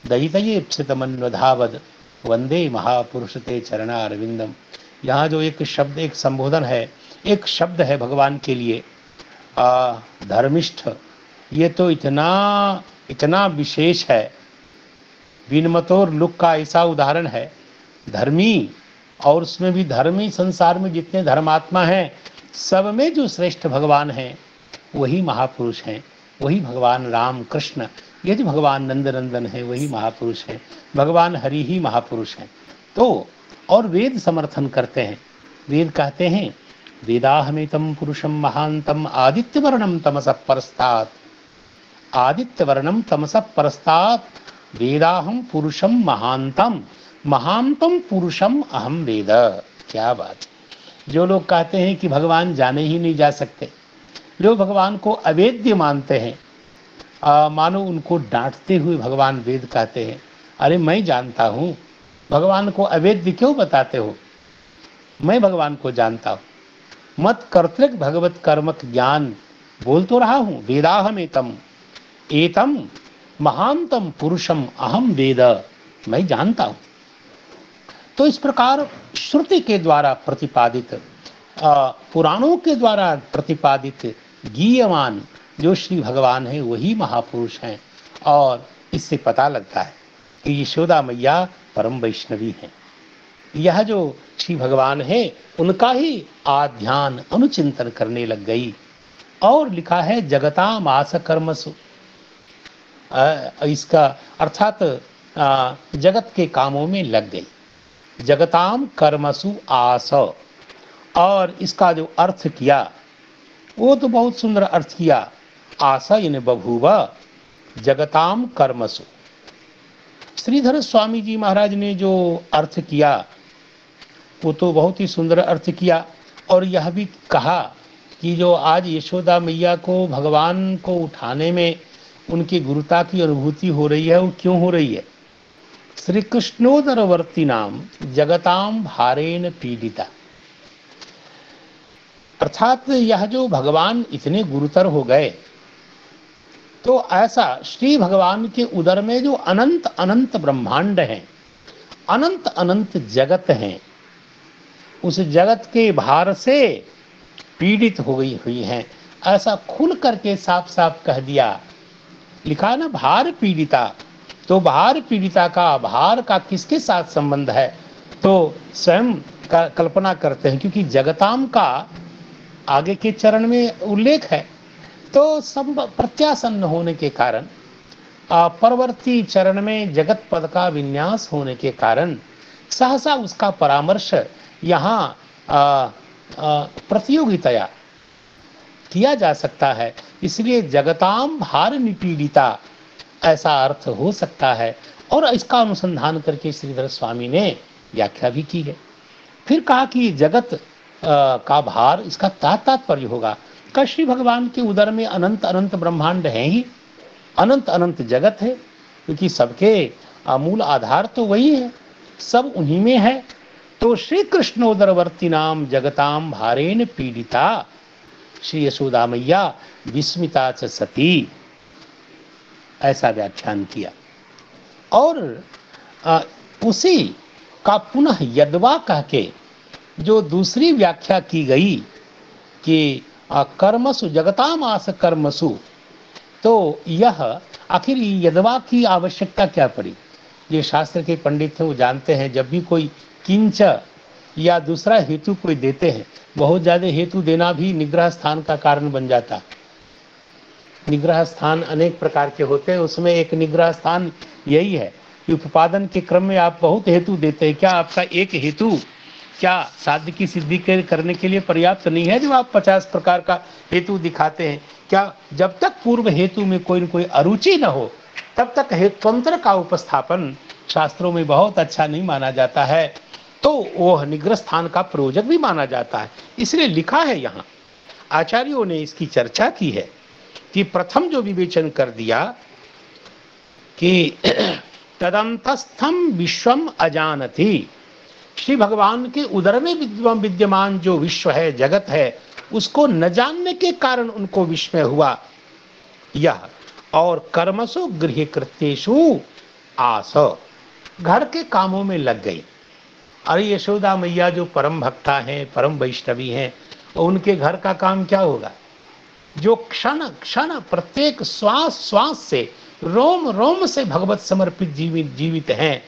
दयितयेप्सित मन्वधावद वंदे महापुरुष ते चरणारविंदम। यहाँ जो एक शब्द, एक संबोधन है, एक शब्द है भगवान के लिए, धर्मिष्ठ, ये तो इतना इतना विशेष है। विनमतोर लुक का ऐसा उदाहरण है, धर्मी, और उसमें भी धर्मी संसार में जितने धर्मात्मा हैं सब में जो श्रेष्ठ भगवान हैं वही महापुरुष हैं, वही भगवान राम कृष्ण, ये जो भगवान नंद नंदन है वही महापुरुष हैं, भगवान हरि ही महापुरुष हैं। तो और वेद समर्थन करते हैं, वेद कहते हैं वेदाहमेतम पुरुषम महांतम आदित्यवर्णम तमसः परस्तात्, आदित्यवर्णम तमसः परस्तात् वेदाहम पुरुषम महांतम, महांतम पुरुषम अहम वेद। क्या बात। जो लोग कहते हैं कि भगवान जाने ही नहीं जा सकते, जो भगवान को अवेद्य मानते हैं, मानो उनको डांटते हुए भगवान वेद कहते हैं, अरे मैं जानता हूँ, भगवान को अवेद्य क्यों बताते हो, मैं भगवान को जानता हूँ। मत कर्तृक भगवत कर्मक ज्ञान बोल तो रहा हूँ, वेदाहम एतम एतम महांतम पुरुषम अहम वेद, मैं जानता हूँ। तो इस प्रकार श्रुति के द्वारा प्रतिपादित, पुराणों के द्वारा प्रतिपादित गीयमान जो श्री भगवान है वही महापुरुष हैं। और इससे पता लगता है कि यशोदा मैया परम वैष्णवी हैं। यह जो श्री भगवान है उनका ही आध्यान अनुचिंतन करने लग गई। और लिखा है जगताम आस कर्मसु, इसका अर्थात जगत के कामों में लग गई, जगताम कर्मसु आस। और इसका जो अर्थ किया वो तो बहुत सुंदर अर्थ किया, आशा यानी बभूवा जगताम कर्मसु। श्रीधर स्वामी जी महाराज ने जो अर्थ किया वो तो बहुत ही सुंदर अर्थ किया। और यह भी कहा कि जो आज यशोदा मैया को भगवान को उठाने में उनकी गुरुता की अनुभूति हो रही है, वो क्यों हो रही है। श्री कृष्णोदरवर्ती नाम जगताम भारेन पीड़िता, अर्थात यह जो भगवान इतने गुरुतर हो गए, तो ऐसा श्री भगवान के उदर में जो अनंत अनंत ब्रह्मांड हैं, अनंत अनंत जगत हैं, उस जगत के भार से पीड़ित हो गई हुई हैं। ऐसा खुल करके साफ साफ कह दिया। लिखा ना भार पीड़िता, तो भार पीड़िता का भार का किसके साथ संबंध है, तो स्वयं का कल्पना करते हैं, क्योंकि जगताम का आगे के चरण में उल्लेख है। तो सब प्रत्यासन्न होने के कारण, परवर्ती चरण में जगत पद का विन्यास होने के कारण सहसा उसका परामर्श यहाँ प्रतियोगितया किया जा सकता है। इसलिए जगताम भार निपीड़िता ऐसा अर्थ हो सकता है। और इसका अनुसंधान करके श्रीधर स्वामी ने व्याख्या भी की है। फिर कहा कि जगत का भार, इसका तात्पर्य होगा कि श्री भगवान के उदर में अनंत अनंत ब्रह्मांड हैं ही, अनंत अनंत जगत है, क्योंकि सबके मूल आधार तो वही है, सब उन्हीं में है। तो श्री कृष्णोदरवर्ती नाम जगताम भारेन पीड़िता श्री यशोदा मैया विस्मिता च सती, ऐसा व्याख्यान किया। और उसी का पुनः यद्वा कह के जो दूसरी व्याख्या की गई कि कर्मसु जगताम आस कर्मसु, तो यह आखिर यद्वा की आवश्यकता क्या पड़ी। ये शास्त्र के पंडित हैं, वो जानते हैं जब भी कोई किंच या दूसरा हेतु कोई देते हैं, बहुत ज़्यादा हेतु देना भी निग्रह स्थान का कारण बन जाता। निग्रह स्थान अनेक प्रकार के होते हैं, उसमें एक निग्रह स्थान यही है कि उपादन के क्रम में आप बहुत हेतु देते हैं। क्या आपका एक हेतु क्या साध्य की सिद्धि करने के लिए पर्याप्त नहीं है जो आप 50 प्रकार का हेतु दिखाते हैं? क्या जब तक पूर्व हेतु में कोई न कोई अरुचि न हो तब तक हेतुअंतर का उपस्थापन शास्त्रों में बहुत अच्छा नहीं माना जाता है, तो वह निग्रह स्थान का प्रयोजक भी माना जाता है। इसलिए लिखा है, यहाँ आचार्यों ने इसकी चर्चा की है कि प्रथम जो विवेचन कर दिया कि तदंतस्थम विश्वम अजानति, श्री भगवान के उदर में विद्यमान जो विश्व है, जगत है, उसको न जानने के कारण उनको विस्मय हुआ यह। और कर्मसु गृह कृत्येषु आस, घर के कामों में लग गई। अरे यशोदा मैया जो परम भक्ता हैं, परम वैष्णवी हैं, उनके घर का काम क्या होगा? जो क्षण क्षण प्रत्येक श्वास श्वास से रोम रोम से भगवत समर्पित जीवित हैं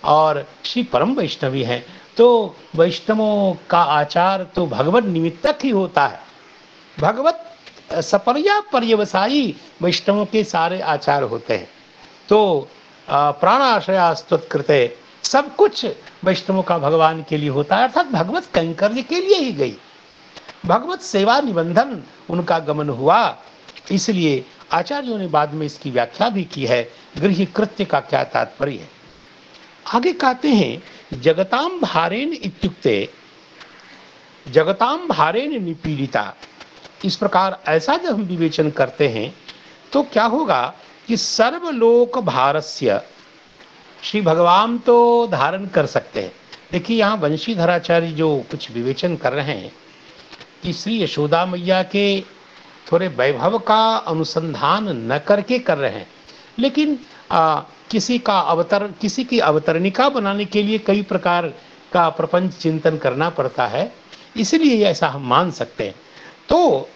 और श्री परम वैष्णवी हैं। तो वैष्णवों का आचार तो भगवत निमित्तक ही होता है। भगवत सपर्या पर्यवसायी वैष्णवों के सारे आचार होते हैं। तो प्राणाश्रया स्तुत्कृते, सब कुछ वैष्णवों का भगवान के लिए होता है, अर्थात भगवत कैंकर्य के लिए ही गई, भगवत सेवा निबंधन उनका गमन हुआ। इसलिए आचार्यों ने बाद में इसकी व्याख्या भी की है, गृह कृत्य का क्या तात्पर्य है। आगे कहते हैं जगताम भारेन इत्युक्ते जगताम भारेन निपीड़िता। इस प्रकार ऐसा जब हम विवेचन करते हैं तो क्या होगा कि सर्वलोक भारस्य, श्री भगवान तो धारण कर सकते हैं। देखिए यहाँ वंशीधराचार्य जो कुछ विवेचन कर रहे हैं कि श्री यशोदा मैया के थोड़े वैभव का अनुसंधान न करके कर रहे हैं, लेकिन किसी की अवतरणिका बनाने के लिए कई प्रकार का प्रपंच चिंतन करना पड़ता है, इसलिए ऐसा हम मान सकते हैं। तो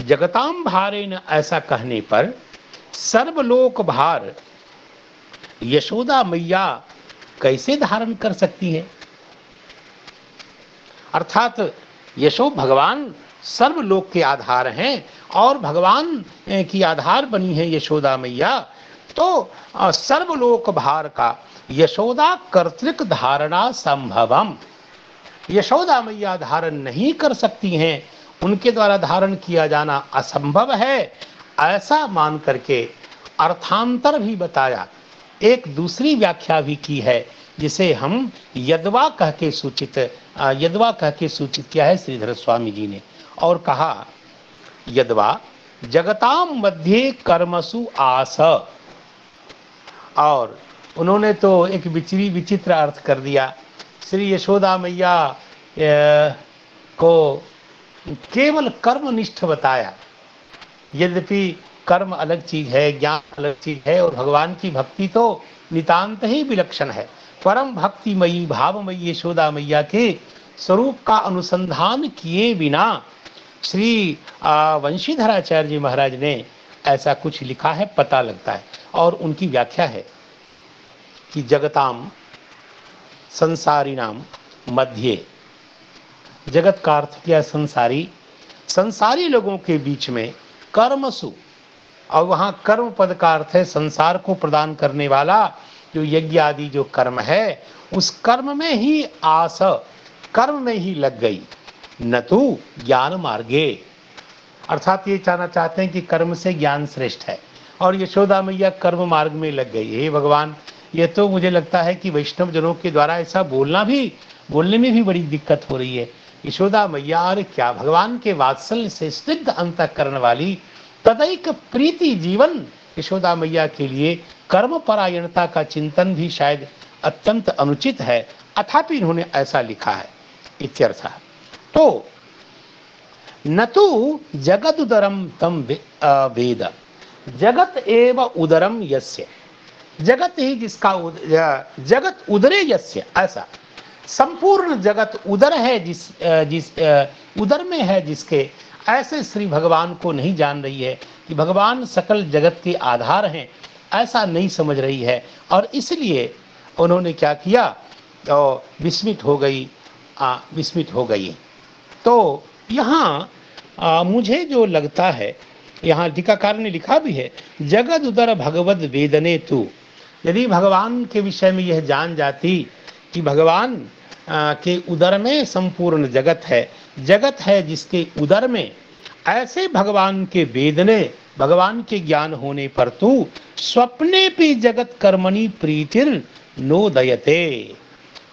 जगताम भारेन ऐसा कहने पर सर्वलोक भार यशोदा मैया कैसे धारण कर सकती है, अर्थात यशो भगवान सर्वलोक के आधार हैं और भगवान की आधार बनी है यशोदा मैया। तो सर्वलोक भार का यशोदा कर्तृक धारणा संभवम, यशोदा मैया धारण नहीं कर सकती हैं, उनके द्वारा धारण किया जाना असंभव है, ऐसा मान करके अर्थांतर भी बताया। एक दूसरी व्याख्या भी की है जिसे हम यद्वा कह के सूचित किया है श्रीधर स्वामी जी ने, और कहा यद्वा जगताम मध्य कर्मसु आस, और उन्होंने तो एक विचित्र अर्थ कर दिया। श्री यशोदा मैया को केवल कर्मनिष्ठ बताया, यद्यपि कर्म अलग चीज है, ज्ञान अलग चीज है, और भगवान की भक्ति तो नितांत ही विलक्षण है। परम भक्तिमयी भावमयी यशोदा मैया के स्वरूप का अनुसंधान किए बिना श्री वंशीधराचार्य जी महाराज ने ऐसा कुछ लिखा है, पता लगता है। और उनकी व्याख्या है कि जगताम संसारिणाम मध्य, जगत का अर्थ क्या, संसारी लोगों के बीच में कर्मसु, और वहाँ कर्म पद का अर्थ है संसार को प्रदान करने वाला जो यज्ञ आदि जो कर्म है, उस कर्म में ही आस, कर्म में ही लग गई, न तो ज्ञान मार्गे, अर्थात ये कहना चाहते हैं कि कर्म से ज्ञान श्रेष्ठ है, और यशोदा मैया कर्म मार्ग में लग गई। हे भगवान, ये तो मुझे लगता है कि वैष्णव जनों के द्वारा ऐसा बोलने में भी बड़ी दिक्कत हो रही है। यशोदा मैया, और क्या भगवान के वात्सल्य से स्निग्ध अंतःकरण वाली तदैक प्रीति जीवन यशोदा मैया के लिए कर्म परायणता का चिंतन भी शायद अत्यंत अनुचित है, अथापि इन्होंने ऐसा लिखा है इत्यर्थ। तो न तो जगद उदरम तम वेद, जगत एव उदरम यस्य, जगत ही जिसका जगत उदरे यस्य, ऐसा संपूर्ण जगत उदर है जिस उदर में है जिसके, ऐसे श्री भगवान को नहीं जान रही है कि भगवान सकल जगत के आधार हैं, ऐसा नहीं समझ रही है, और इसलिए उन्होंने क्या किया, तो विस्मित हो गई। तो यहाँ मुझे जो लगता है, यहाँ टीकाकार ने लिखा भी है, जगद उदर भगवद वेदने तू, यदि भगवान के विषय में यह जान जाती कि भगवान के उदर में संपूर्ण जगत है, जगत है जिसके उदर में, ऐसे भगवान के वेदने, भगवान के ज्ञान होने पर तू स्वप्ने भी जगत कर्मणि प्रीतिर नोदयते,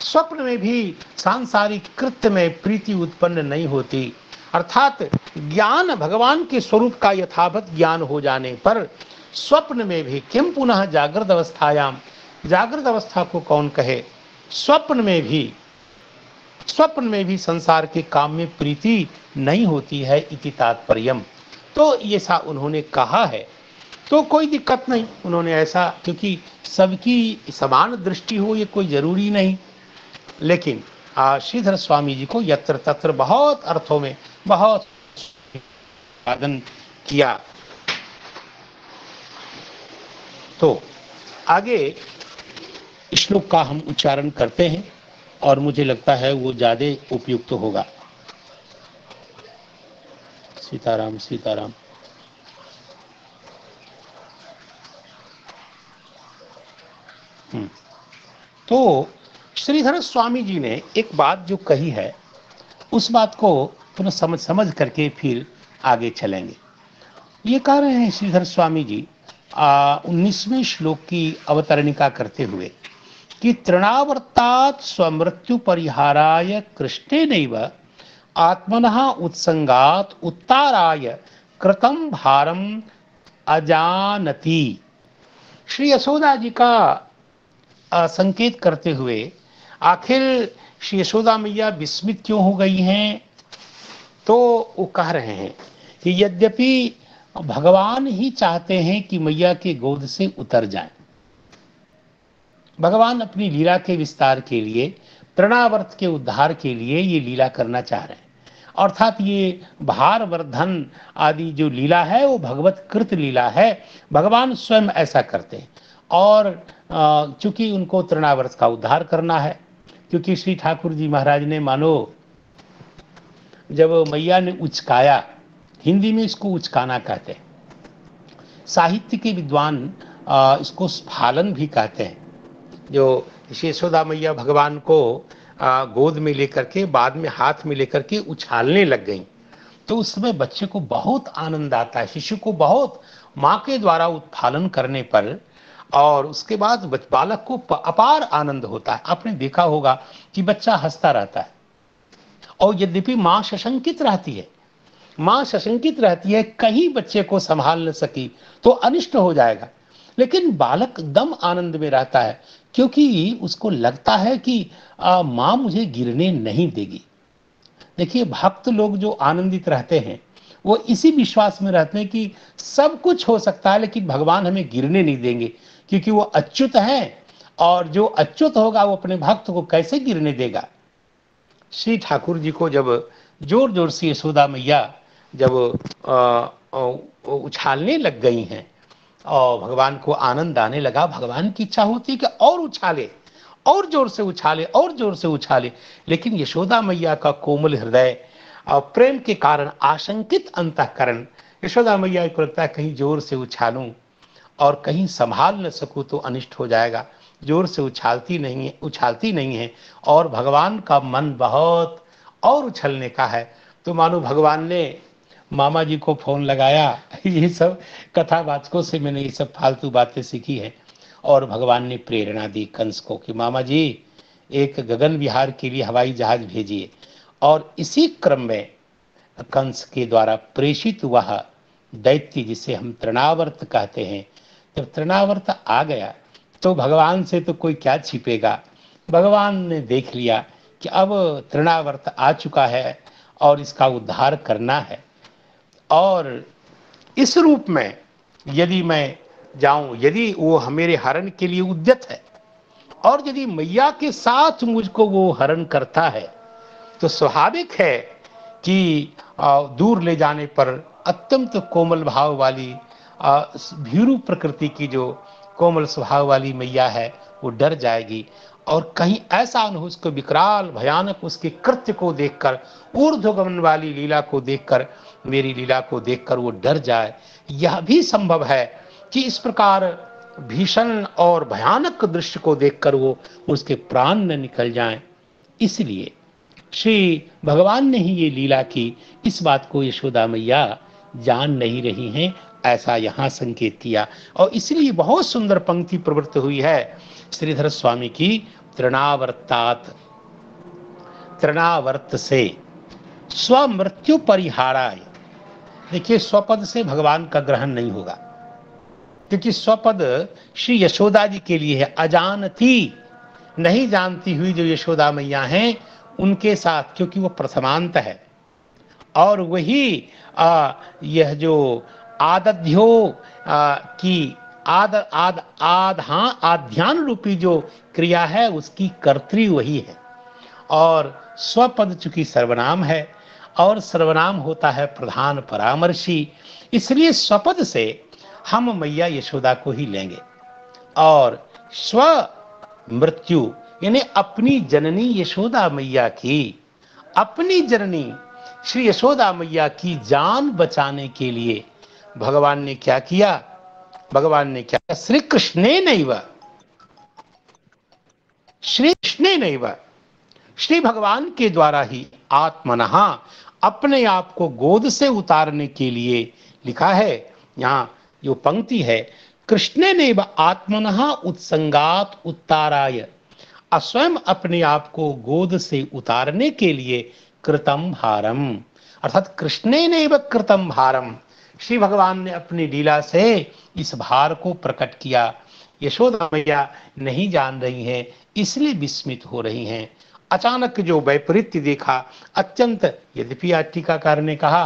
स्वप्न में भी सांसारिक कृत्य में प्रीति उत्पन्न नहीं होती। अर्थात ज्ञान भगवान के स्वरूप का यथावत ज्ञान हो जाने पर स्वप्न में भी, किम पुनः जागृत अवस्थायाम, जागृत अवस्था को कौन कहे, स्वप्न में भी संसार के काम में प्रीति नहीं होती है, इति तात्पर्यम। तो ये सा उन्होंने कहा है, तो कोई दिक्कत नहीं, उन्होंने ऐसा, क्योंकि सबकी समान दृष्टि हो ये कोई जरूरी नहीं, लेकिन श्रीधर स्वामी जी को यत्र तत्र बहुत अर्थों में बहुत वादन किया। तो आगे श्लोक का हम उच्चारण करते हैं और मुझे लगता है वो ज्यादा उपयुक्त होगा। सीताराम सीताराम। तो श्रीधर स्वामी जी ने एक बात जो कही है उस बात को पुनः समझ करके फिर आगे चलेंगे। ये कह रहे हैं श्रीधर स्वामी जी 19वें श्लोक की अवतरणिका करते हुए कि तृणावर्तात् स्वमृत्यु परिहाराय कृष्णेनैव आत्मनः उत्संगात् उत्ताराय कृतं भारम अजानति। श्री यशोदा जी का संकेत करते हुए आखिर श्री यशोदा मैया विस्मित क्यों हो गई हैं, तो वो कह रहे हैं कि यद्यपि भगवान ही चाहते हैं कि मैया के गोद से उतर जाएं, भगवान अपनी लीला के विस्तार के लिए, तृणावर्त के उद्धार के लिए ये लीला करना चाह रहे हैं। अर्थात ये भार वर्धन आदि जो लीला है वो भगवत कृत लीला है, भगवान स्वयं ऐसा करते हैं। और चूंकि उनको तृणावर्त का उद्धार करना है, क्योंकि श्री ठाकुर जी महाराज ने मानो जब मैया ने उचकाया, हिंदी में इसको उचकाना कहते हैं, साहित्य के विद्वान इसको स्फालन भी कहते हैं। जो यशोदा मैया भगवान को गोद में लेकर के बाद में हाथ में लेकर के उछालने लग गई, तो उस समय बच्चे को बहुत आनंद आता है, शिशु को बहुत माँ के द्वारा उत्फालन करने पर, और उसके बाद बालक को अपार आनंद होता है। आपने देखा होगा कि बच्चा हंसता रहता है, और यद्यपि माँ सशंकित रहती है, माँ सशंकित रहती है कहीं बच्चे को संभाल न सकी तो अनिष्ट हो जाएगा, लेकिन बालक एकदम आनंद में रहता है, क्योंकि उसको लगता है कि माँ मुझे गिरने नहीं देगी। देखिए, भक्त लोग जो आनंदित रहते हैं वो इसी विश्वास में रहते हैं कि सब कुछ हो सकता है लेकिन भगवान हमें गिरने नहीं देंगे, क्योंकि वो अच्युत हैं, और जो अच्युत होगा वो अपने भक्त को कैसे गिरने देगा। श्री ठाकुर जी को जब जोर जोर से यशोदा मैया जब उछालने लग गई हैं और भगवान को आनंद आने लगा, भगवान की इच्छा होती है कि और उछाले, और जोर से उछाले, और जोर से उछाले, लेकिन यशोदा मैया का कोमल हृदय और प्रेम के कारण आशंकित अंतःकरण, यशोदा मैया को लगता है कहीं जोर से उछालूं और कहीं संभाल न सकूं तो अनिष्ट हो जाएगा, जोर से उछालती नहीं है, और भगवान का मन बहुत और उछलने का है। तो मानो भगवान ने मामा जी को फोन लगाया, ये सब कथावाचकों से मैंने ये सब फालतू बातें सीखी है, और भगवान ने प्रेरणा दी कंस को कि मामा जी एक गगन विहार के लिए हवाई जहाज भेजिए। और इसी क्रम में कंस के द्वारा प्रेषित वह दैत्य जिसे हम तृणावर्त कहते हैं, जब तृणावर्त आ गया तो भगवान से तो कोई क्या छिपेगा, भगवान ने देख लिया कि अब तृणावर्त आ चुका है और इसका उद्धार करना है, और इस रूप में यदि मैं जाऊं, यदि वो मेरे हरण के लिए उद्यत है, और यदि मैया के साथ मुझको वो हरण करता है, तो स्वाभाविक है कि दूर ले जाने पर अत्यंत कोमल भाव वाली भीरू प्रकृति की जो कोमल स्वभाव वाली मैया है वो डर जाएगी, और कहीं ऐसा न हो उसको विकराल भयानक उसके कृत्य को देखकर, ऊर्ध्वगमन वाली लीला को देखकर, मेरी लीला को देखकर वो डर जाए। यह भी संभव है कि इस प्रकार भीषण और भयानक दृश्य को देखकर वो उसके प्राण न निकल जाएं। इसलिए श्री भगवान ने ही ये लीला की, इस बात को यशोदा मैया जान नहीं रही हैं, ऐसा यहाँ संकेत किया। और इसलिए बहुत सुंदर पंक्ति प्रवृत्त हुई है श्रीधर स्वामी की, तृणावर्तात्, तृणावर्त से स्वमृत्यु परिहाराय। देखिए, स्वपद से भगवान का ग्रहण नहीं होगा, क्योंकि स्वपद श्री यशोदा जी के लिए है। अजानती, नहीं जानती हुई जो यशोदा मैया हैं उनके साथ, क्योंकि वो प्रथमांत है, और वही यह जो आदध्यो की आध्यान रूपी जो क्रिया है उसकी कर्त्री वही है, और स्वपद चूंकि सर्वनाम है और सर्वनाम होता है प्रधान परामर्शी। इसलिए स्वपद से हम मैया यशोदा को ही लेंगे। और स्व मृत्यु यानी अपनी जननी यशोदा मैया की, अपनी जननी श्री यशोदा मैया की जान बचाने के लिए भगवान ने क्या किया? भगवान ने क्या किया? श्री कृष्णे नैव, श्री कृष्णे नैव, श्री भगवान के द्वारा ही आत्मनः अपने आप को गोद से उतारने के लिए लिखा है। यहां जो पंक्ति है, कृष्णे नैव आत्मनः उत्संगात उत्ताराय, स्वयं अपने आप को गोद से उतारने के लिए कृतम भारम, अर्थात कृष्णे नैव कृतम भारम, श्री भगवान ने अपनी लीला से इस भार को प्रकट किया। यशोदा मैया नहीं जान रही हैं, इसलिए विस्मित हो रही हैं। अचानक जो वैपरीत्य देखा, अत्यंत, यद्यपि आज टीकाकार ने कहा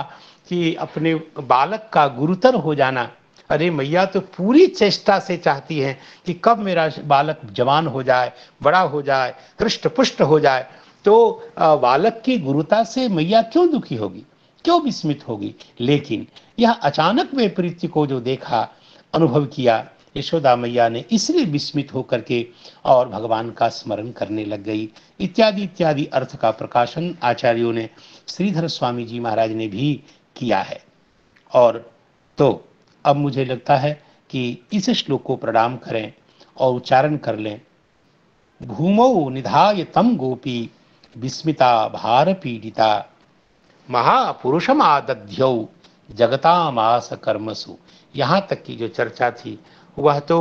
कि अपने बालक का गुरुतर हो जाना, अरे मैया तो पूरी चेष्टा से चाहती हैं कि कब मेरा बालक जवान हो जाए, बड़ा हो जाए, हृष्ट पुष्ट हो जाए, तो बालक की गुरुता से मैया क्यों दुखी होगी, क्यों विस्मित होगी? लेकिन यह अचानक वैपरीत्य को जो देखा, अनुभव किया यशोदा मैया ने, इसलिए विस्मित होकर के और भगवान का स्मरण करने लग गई। इत्यादि इत्यादि अर्थ का प्रकाशन आचार्यों ने, श्रीधर स्वामी जी महाराज ने भी किया है। और तो अब मुझे लगता है कि इस श्लोक को प्रणाम करें और उच्चारण कर लें। भूमौ निधाय तम गोपी विस्मिता भार पीड़िता, महापुरुषम आदध्यौ जगतामास कर्मसु। यहाँ तक की जो चर्चा थी वह तो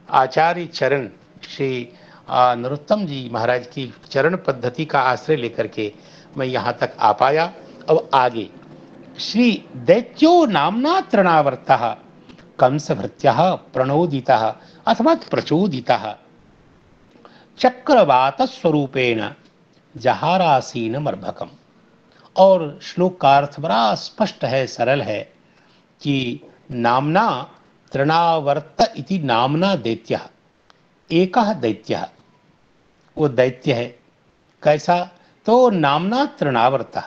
आचार्य चरण श्री नरोत्तम जी महाराज की चरण पद्धति का आश्रय लेकर के मैं यहाँ तक आ पाया। अब आगे श्री दैत्यो नामना तृणावर्तः कंसभृत्यः प्रणोदितः अथवा प्रचोदितः चक्रवात स्वरूपेण जहारासीन मर्भकम। और श्लोक का अर्थ बड़ा स्पष्ट है, सरल है कि नामना तृणावर्त इति नामना दैत्यः, एकः दैत्यः, वो दैत्य है। कैसा? तो नामना तृणावर्त,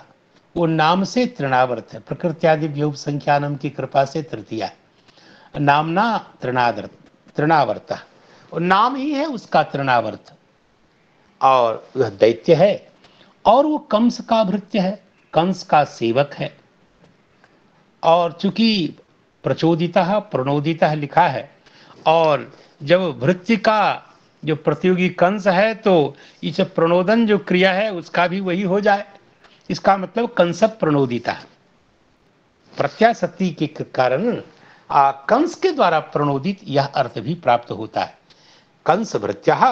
वो नाम से तृणावर्त है, प्रकृत्यादि व्योम संख्यानम की कृपा से तृतीया, नामना तृणावर्त, और नाम ही है उसका तृणावर्त। और वह दैत्य है और वो कंस का भृत्य है, कंस का सेवक है। और चूंकि प्रचोदितः प्रणोदितः लिखा है, और जब भृत्य का जो प्रतियोगी कंस है तो इस प्रणोदन जो क्रिया है उसका भी वही हो जाए, इसका मतलब कंस प्रणोदिता, प्रत्याशक्ति के कारण कंस के द्वारा प्रणोदित, यह अर्थ भी प्राप्त होता है। कंस भृत्यः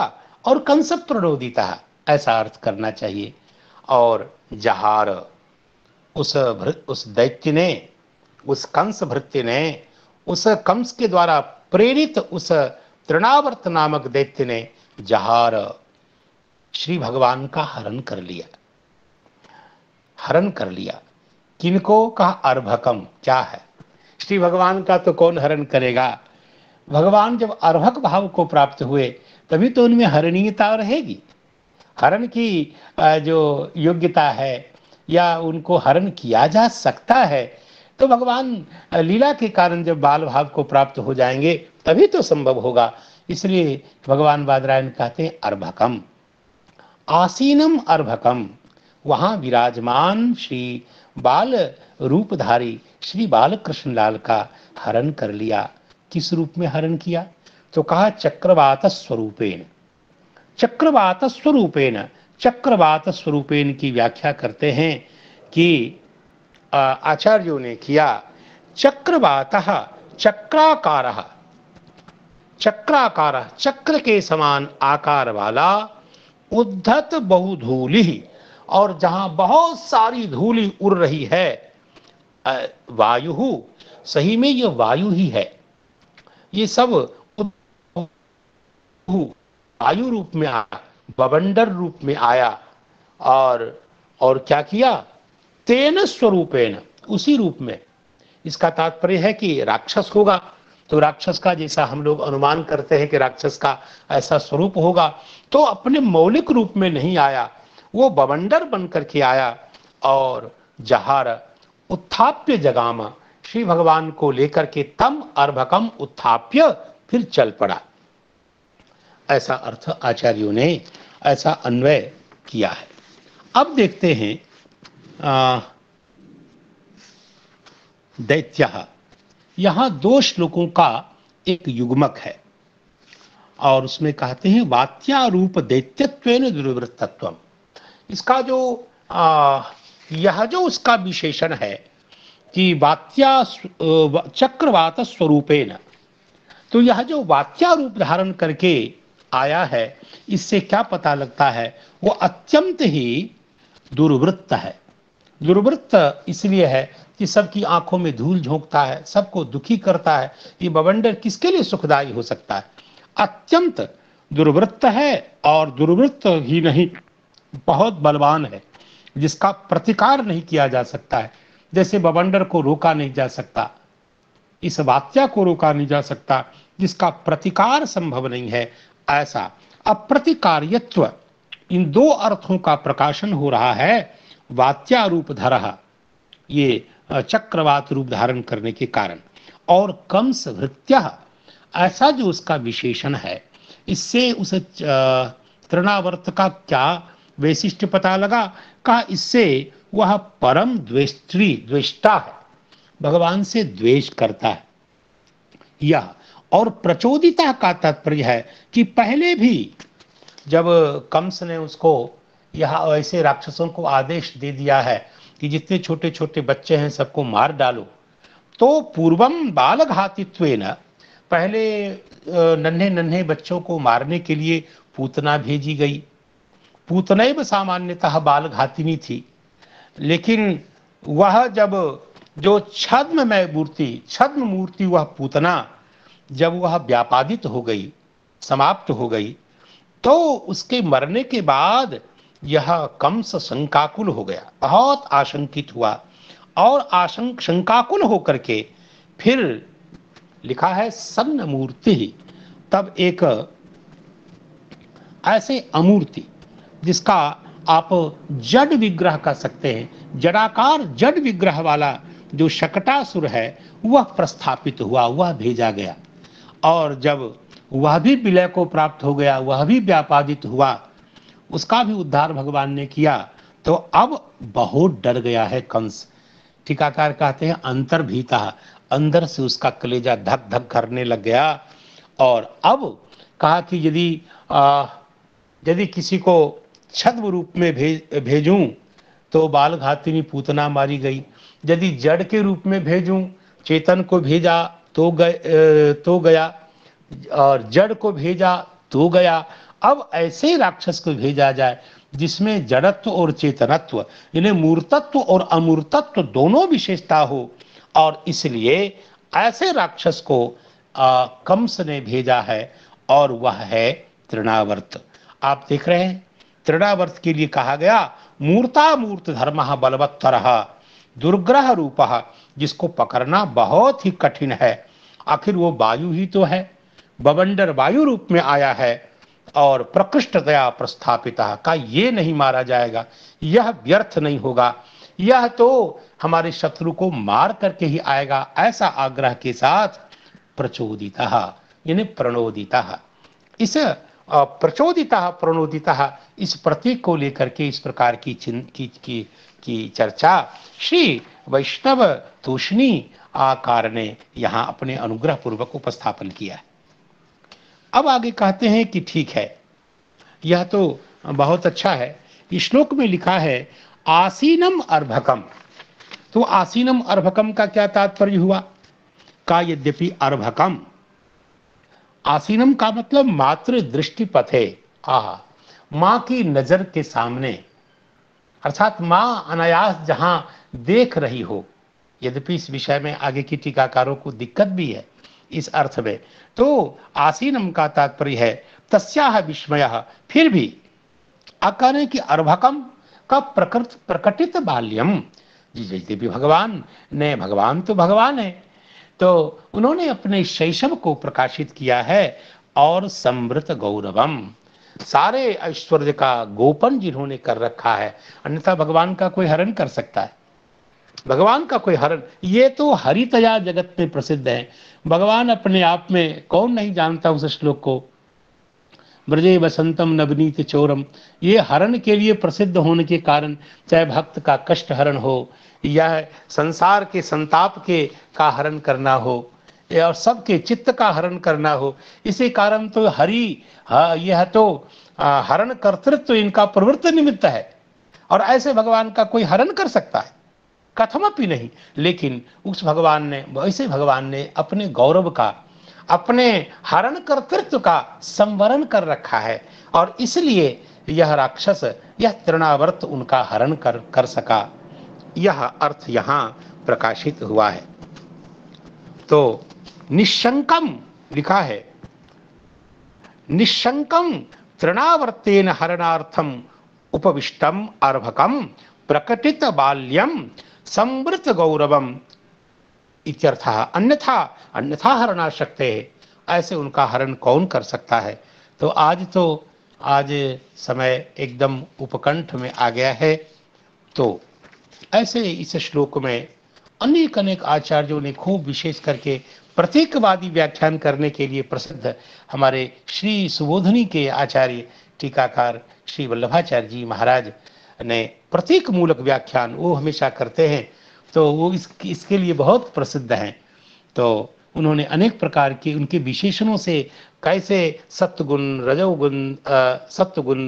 और कंस प्रणोदितः, ऐसा अर्थ करना चाहिए। और जहार, उस दैत्य ने, उस कंस भृत्य ने, उस कंस के द्वारा प्रेरित उस तृणावर्त नामक दैत्य ने जहार, श्री भगवान का हरण कर लिया। हरण कर लिया किनको? कहा अर्भकम। क्या है? श्री भगवान का तो कौन हरण करेगा? भगवान जब अर्भक भाव को प्राप्त हुए तभी तो उनमें हरणीयता रहेगी। हरण की जो योग्यता है या उनको हरण किया जा सकता है, तो भगवान लीला के कारण जब बाल भाव को प्राप्त हो जाएंगे तभी तो संभव होगा। इसलिए भगवान बादरायण कहते हैं अर्भकम, आसीनम अर्भकम, वहां विराजमान श्री बाल रूपधारी श्री बाल कृष्ण लाल का हरण कर लिया। किस रूप में हरण किया? तो कहा चक्रवात स्वरूपेण। चक्रवात स्वरूपेण, चक्रवात स्वरूपेण की व्याख्या करते हैं कि आचार्यों ने किया, चक्रवातः चक्राकारः, चक्राकार चक्र के समान आकार वाला, उद्धत बहुधूलि, और जहां बहुत सारी धूलि उड़ रही है, वायु, सही में यह वायु ही है। ये सब वायु रूप में आया, बवंडर रूप में आया। और क्या किया? तेन स्वरूपेण, उसी रूप में। इसका तात्पर्य है कि राक्षस होगा तो राक्षस का जैसा हम लोग अनुमान करते हैं कि राक्षस का ऐसा स्वरूप होगा, तो अपने मौलिक रूप में नहीं आया, वो बवंडर बन करके आया और जहार उत्थाप्य जगाम, श्री भगवान को लेकर के तम अर्भकम उत्थाप्य फिर चल पड़ा। ऐसा अर्थ आचार्यों ने ऐसा अन्वय किया है। अब देखते हैं दैत्य, यहां 2 श्लोकों का एक युग्मक है और उसमें कहते हैं वात्यारूप दैत्यत्वेन दुर्वृत्तत्वम। इसका जो यह जो उसका विशेषण है कि वात्या चक्रवात स्वरूपेण, तो यह जो वात्या रूप धारण करके आया है, इससे क्या पता लगता है, वो अत्यंत ही दुर्वृत्त है। दुर्वृत्त इसलिए है कि सबकी आंखों में धूल झोंकता है, सबको दुखी करता है। ये बवंडर किसके लिए सुखदायी हो सकता है? अत्यंत दुर्वृत्त है, और दुर्वृत्त ही नहीं, बहुत बलवान है, जिसका प्रतिकार नहीं किया जा सकता है। जैसे बवंडर को रोका नहीं जा सकता, इस वात्या को रोका नहीं जा सकता, जिसका प्रतिकार संभव नहीं है, ऐसा अप्रतिकार्यत्व, इन 2 अर्थों का प्रकाशन हो रहा है वात्या रूप धरह, ये चक्रवात रूप धारण करने के कारण। और कंस भृत्य, ऐसा जो उसका विशेषण है, इससे उस तृणावर्त का क्या वैशिष्ट पता लगा? कहा इससे वह परम द्वेष्टा है, भगवान से द्वेष करता है। यह और प्रचोदिता का तात्पर्य है कि पहले भी जब कंस ने उसको यह ऐसे राक्षसों को आदेश दे दिया है कि जितने छोटे छोटे बच्चे हैं सबको मार डालो, तो पूर्वम बालघातित्वेन, पहले नन्हे नन्हे बच्चों को मारने के लिए पूतना भेजी गई। पूतनैव सामान्यतः बालघातिनी थी, लेकिन वह जब जो छद्ममय मूर्ति, छद्म मूर्ति, वह पूतना जब वह व्यापादित हो गई, समाप्त हो गई, तो उसके मरने के बाद यह कंस शंकाकुल हो गया, बहुत आशंकित हुआ, और शंकाकुल होकर के फिर लिखा है सन्न मूर्ति ही, तब एक ऐसे अमूर्ति जिसका आप जड़ विग्रह कह सकते हैं, जड़ाकार जड़ विग्रह वाला जो शकटासुर है, वह प्रस्थापित हुआ, वह भेजा गया। और जब वह भी विलय को प्राप्त हो गया, वह भी व्यापादित हुआ, उसका भी उद्धार भगवान ने किया, तो अब बहुत डर गया है कंस। टीकाकार कहते हैं अंतर्भीता, अंदर से उसका कलेजा धक धक करने लग गया। और अब कहा कि यदि किसी को छद्म रूप में भेजूं तो बालघातिनी पूतना मारी गई, यदि जड़ के रूप में भेजूं, चेतन को भेजा तो गया, और जड़ को भेजा तो गया। अब ऐसे राक्षस को भेजा जाए जिसमें जड़त्व और चेतनत्व, यानी मूर्तत्व और अमूर्तत्व दोनों विशेषता हो, और इसलिए ऐसे राक्षस को कंस ने भेजा है, और वह है तृणावर्त। आप देख रहे हैं, तृणावर्त के लिए कहा गया मूर्तामूर्त धर्मः बलवत्तरः दुर्ग्रह रूपः, जिसको पकड़ना बहुत ही कठिन है। आखिर वो वायु ही तो है, बवंडर वायु रूप में आया है, और प्रकृष्टतया प्रस्थापिता का ये नहीं मारा जाएगा, यह व्यर्थ नहीं होगा, यह तो हमारे शत्रु को मार करके ही आएगा, ऐसा आग्रह के साथ प्रचोदितः यानी प्रणोदितः, इस प्रचोदितः प्रणोदितः इस प्रतीक को लेकर के इस प्रकार की चर्चा श्री वैष्णव तूष्णी आकार ने यहाँ अपने अनुग्रह पूर्वक उपस्थापन किया है। अब आगे कहते हैं कि ठीक है, यह तो बहुत अच्छा है। इस श्लोक में लिखा है आसीनम अर्भकम, तो आसीनम अर्भकम का क्या तात्पर्य हुआ? का यद्यपि अर्भकम, आसीनम का मतलब मातृ दृष्टि पथे, मां की नजर के सामने, अर्थात मां अनायास जहां देख रही हो। यद्यपि इस विषय में आगे की टीकाकारों को दिक्कत भी है इस अर्थ में, तो आसीनम का तात्पर्य है तस्याह विस्मयः, फिर भी आकार की अर्भकम का प्रकटित बाल्यम, जैसे भी भगवान तो भगवान है, तो उन्होंने अपने शैशव को प्रकाशित किया है, और समृत गौरवम, सारे ऐश्वर्य का गोपन जिन्होंने कर रखा है, अन्यथा भगवान का कोई हरण कर सकता है? भगवान का कोई हरण, ये तो हरितया जगत में प्रसिद्ध है। भगवान अपने आप में, कौन नहीं जानता उस श्लोक को, ब्रजे बसंतम नवनीत चोरम, ये हरण के लिए प्रसिद्ध होने के कारण, चाहे भक्त का कष्ट हरण हो या संसार के संताप के का हरण करना हो या सबके चित्त का हरण करना हो, इसी कारण तो हरि, यह तो हरण कर्तृत्व इनका प्रवृत्त निमित्त है। और ऐसे भगवान का कोई हरण कर सकता है? कथमपि नहीं। लेकिन उस भगवान ने, वैसे भगवान ने अपने गौरव का, अपने हरण कर्तृत्व का संवरण कर रखा है, और इसलिए यह राक्षस, यह तृणावर्त उनका हरण कर सका। यह अर्थ यहां प्रकाशित हुआ है। तो निशंकम लिखा है, निशंकम तृणावर्तेन हरणार्थम उपविष्टम अर्भकम प्रकटित बाल्यम संवृत गौरवम इत्यर्थः, अन्यथा अन्यथा हरणाशक्ते, ऐसे उनका हरण कौन कर सकता है। तो आज समय एकदम उपकंठ में आ गया है। तो ऐसे इस श्लोक में अनेक अनेक आचार्यों ने खूब विशेष करके प्रतीकवादी व्याख्यान करने के लिए प्रसिद्ध हमारे श्री सुबोधनी के आचार्य टीकाकार श्री वल्लभाचार्य जी महाराज ने प्रतीक मूलक व्याख्यान वो हमेशा करते हैं, तो वो इसके लिए बहुत प्रसिद्ध हैं। तो उन्होंने अनेक प्रकार के उनके विशेषणों से कैसे सत्वगुण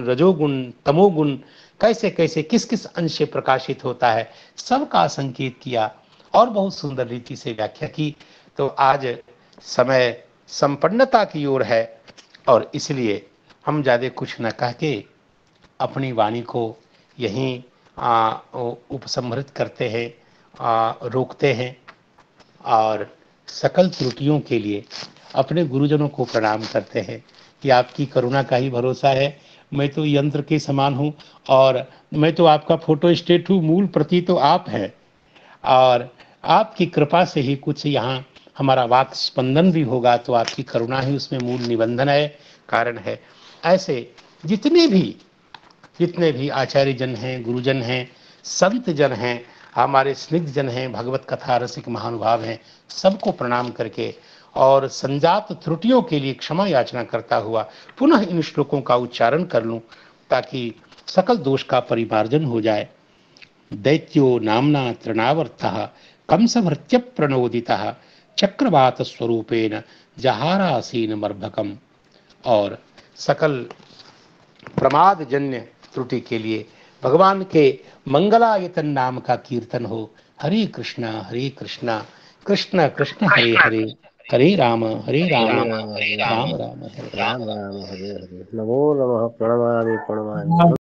रजोगुण तमोगुण कैसे कैसे किस किस अंश से प्रकाशित होता है, सबका संकेत किया और बहुत सुंदर रीति से व्याख्या की। तो आज समय संपन्नता की ओर है, और इसलिए हम ज़्यादा कुछ न कह के अपनी वाणी को यहीं उपसंहरित करते हैं, रोकते हैं, और सकल त्रुटियों के लिए अपने गुरुजनों को प्रणाम करते हैं कि आपकी करुणा का ही भरोसा है। मैं तो यंत्र के समान हूँ, और मैं तो आपका फोटो स्टेट हूँ, मूल प्रति तो आप हैं, और आपकी कृपा से ही कुछ यहाँ हमारा वाक स्पंदन भी होगा, तो आपकी करुणा ही उसमें मूल निबंधन है, कारण है। ऐसे जितने भी आचार्य जन हैं, गुरुजन हैं, संत जन हैं, हमारे स्निग्ध जन हैं, भगवत कथा रसिक महानुभाव हैं, सबको प्रणाम करके और संजात त्रुटियों के लिए क्षमा याचना करता हुआ पुनः इन श्लोकों का उच्चारण कर लूं, ताकि सकल दोष का परिमार्जन हो जाए। दैत्यो नामना तृणावर्तः कंसभृत्य प्रणोदितः चक्रवात स्वरूपेण जहारासीन मर्भकम। और सकल प्रमाद जन्य त्रुटि के लिए भगवान के मंगलायतन नाम का कीर्तन हो। हरे कृष्णा कृष्ण कृष्ण हरे हरे, हरे राम राम राम हरे राम राम हरे हरे। नमो नमः। प्रणमामि प्रणमामि।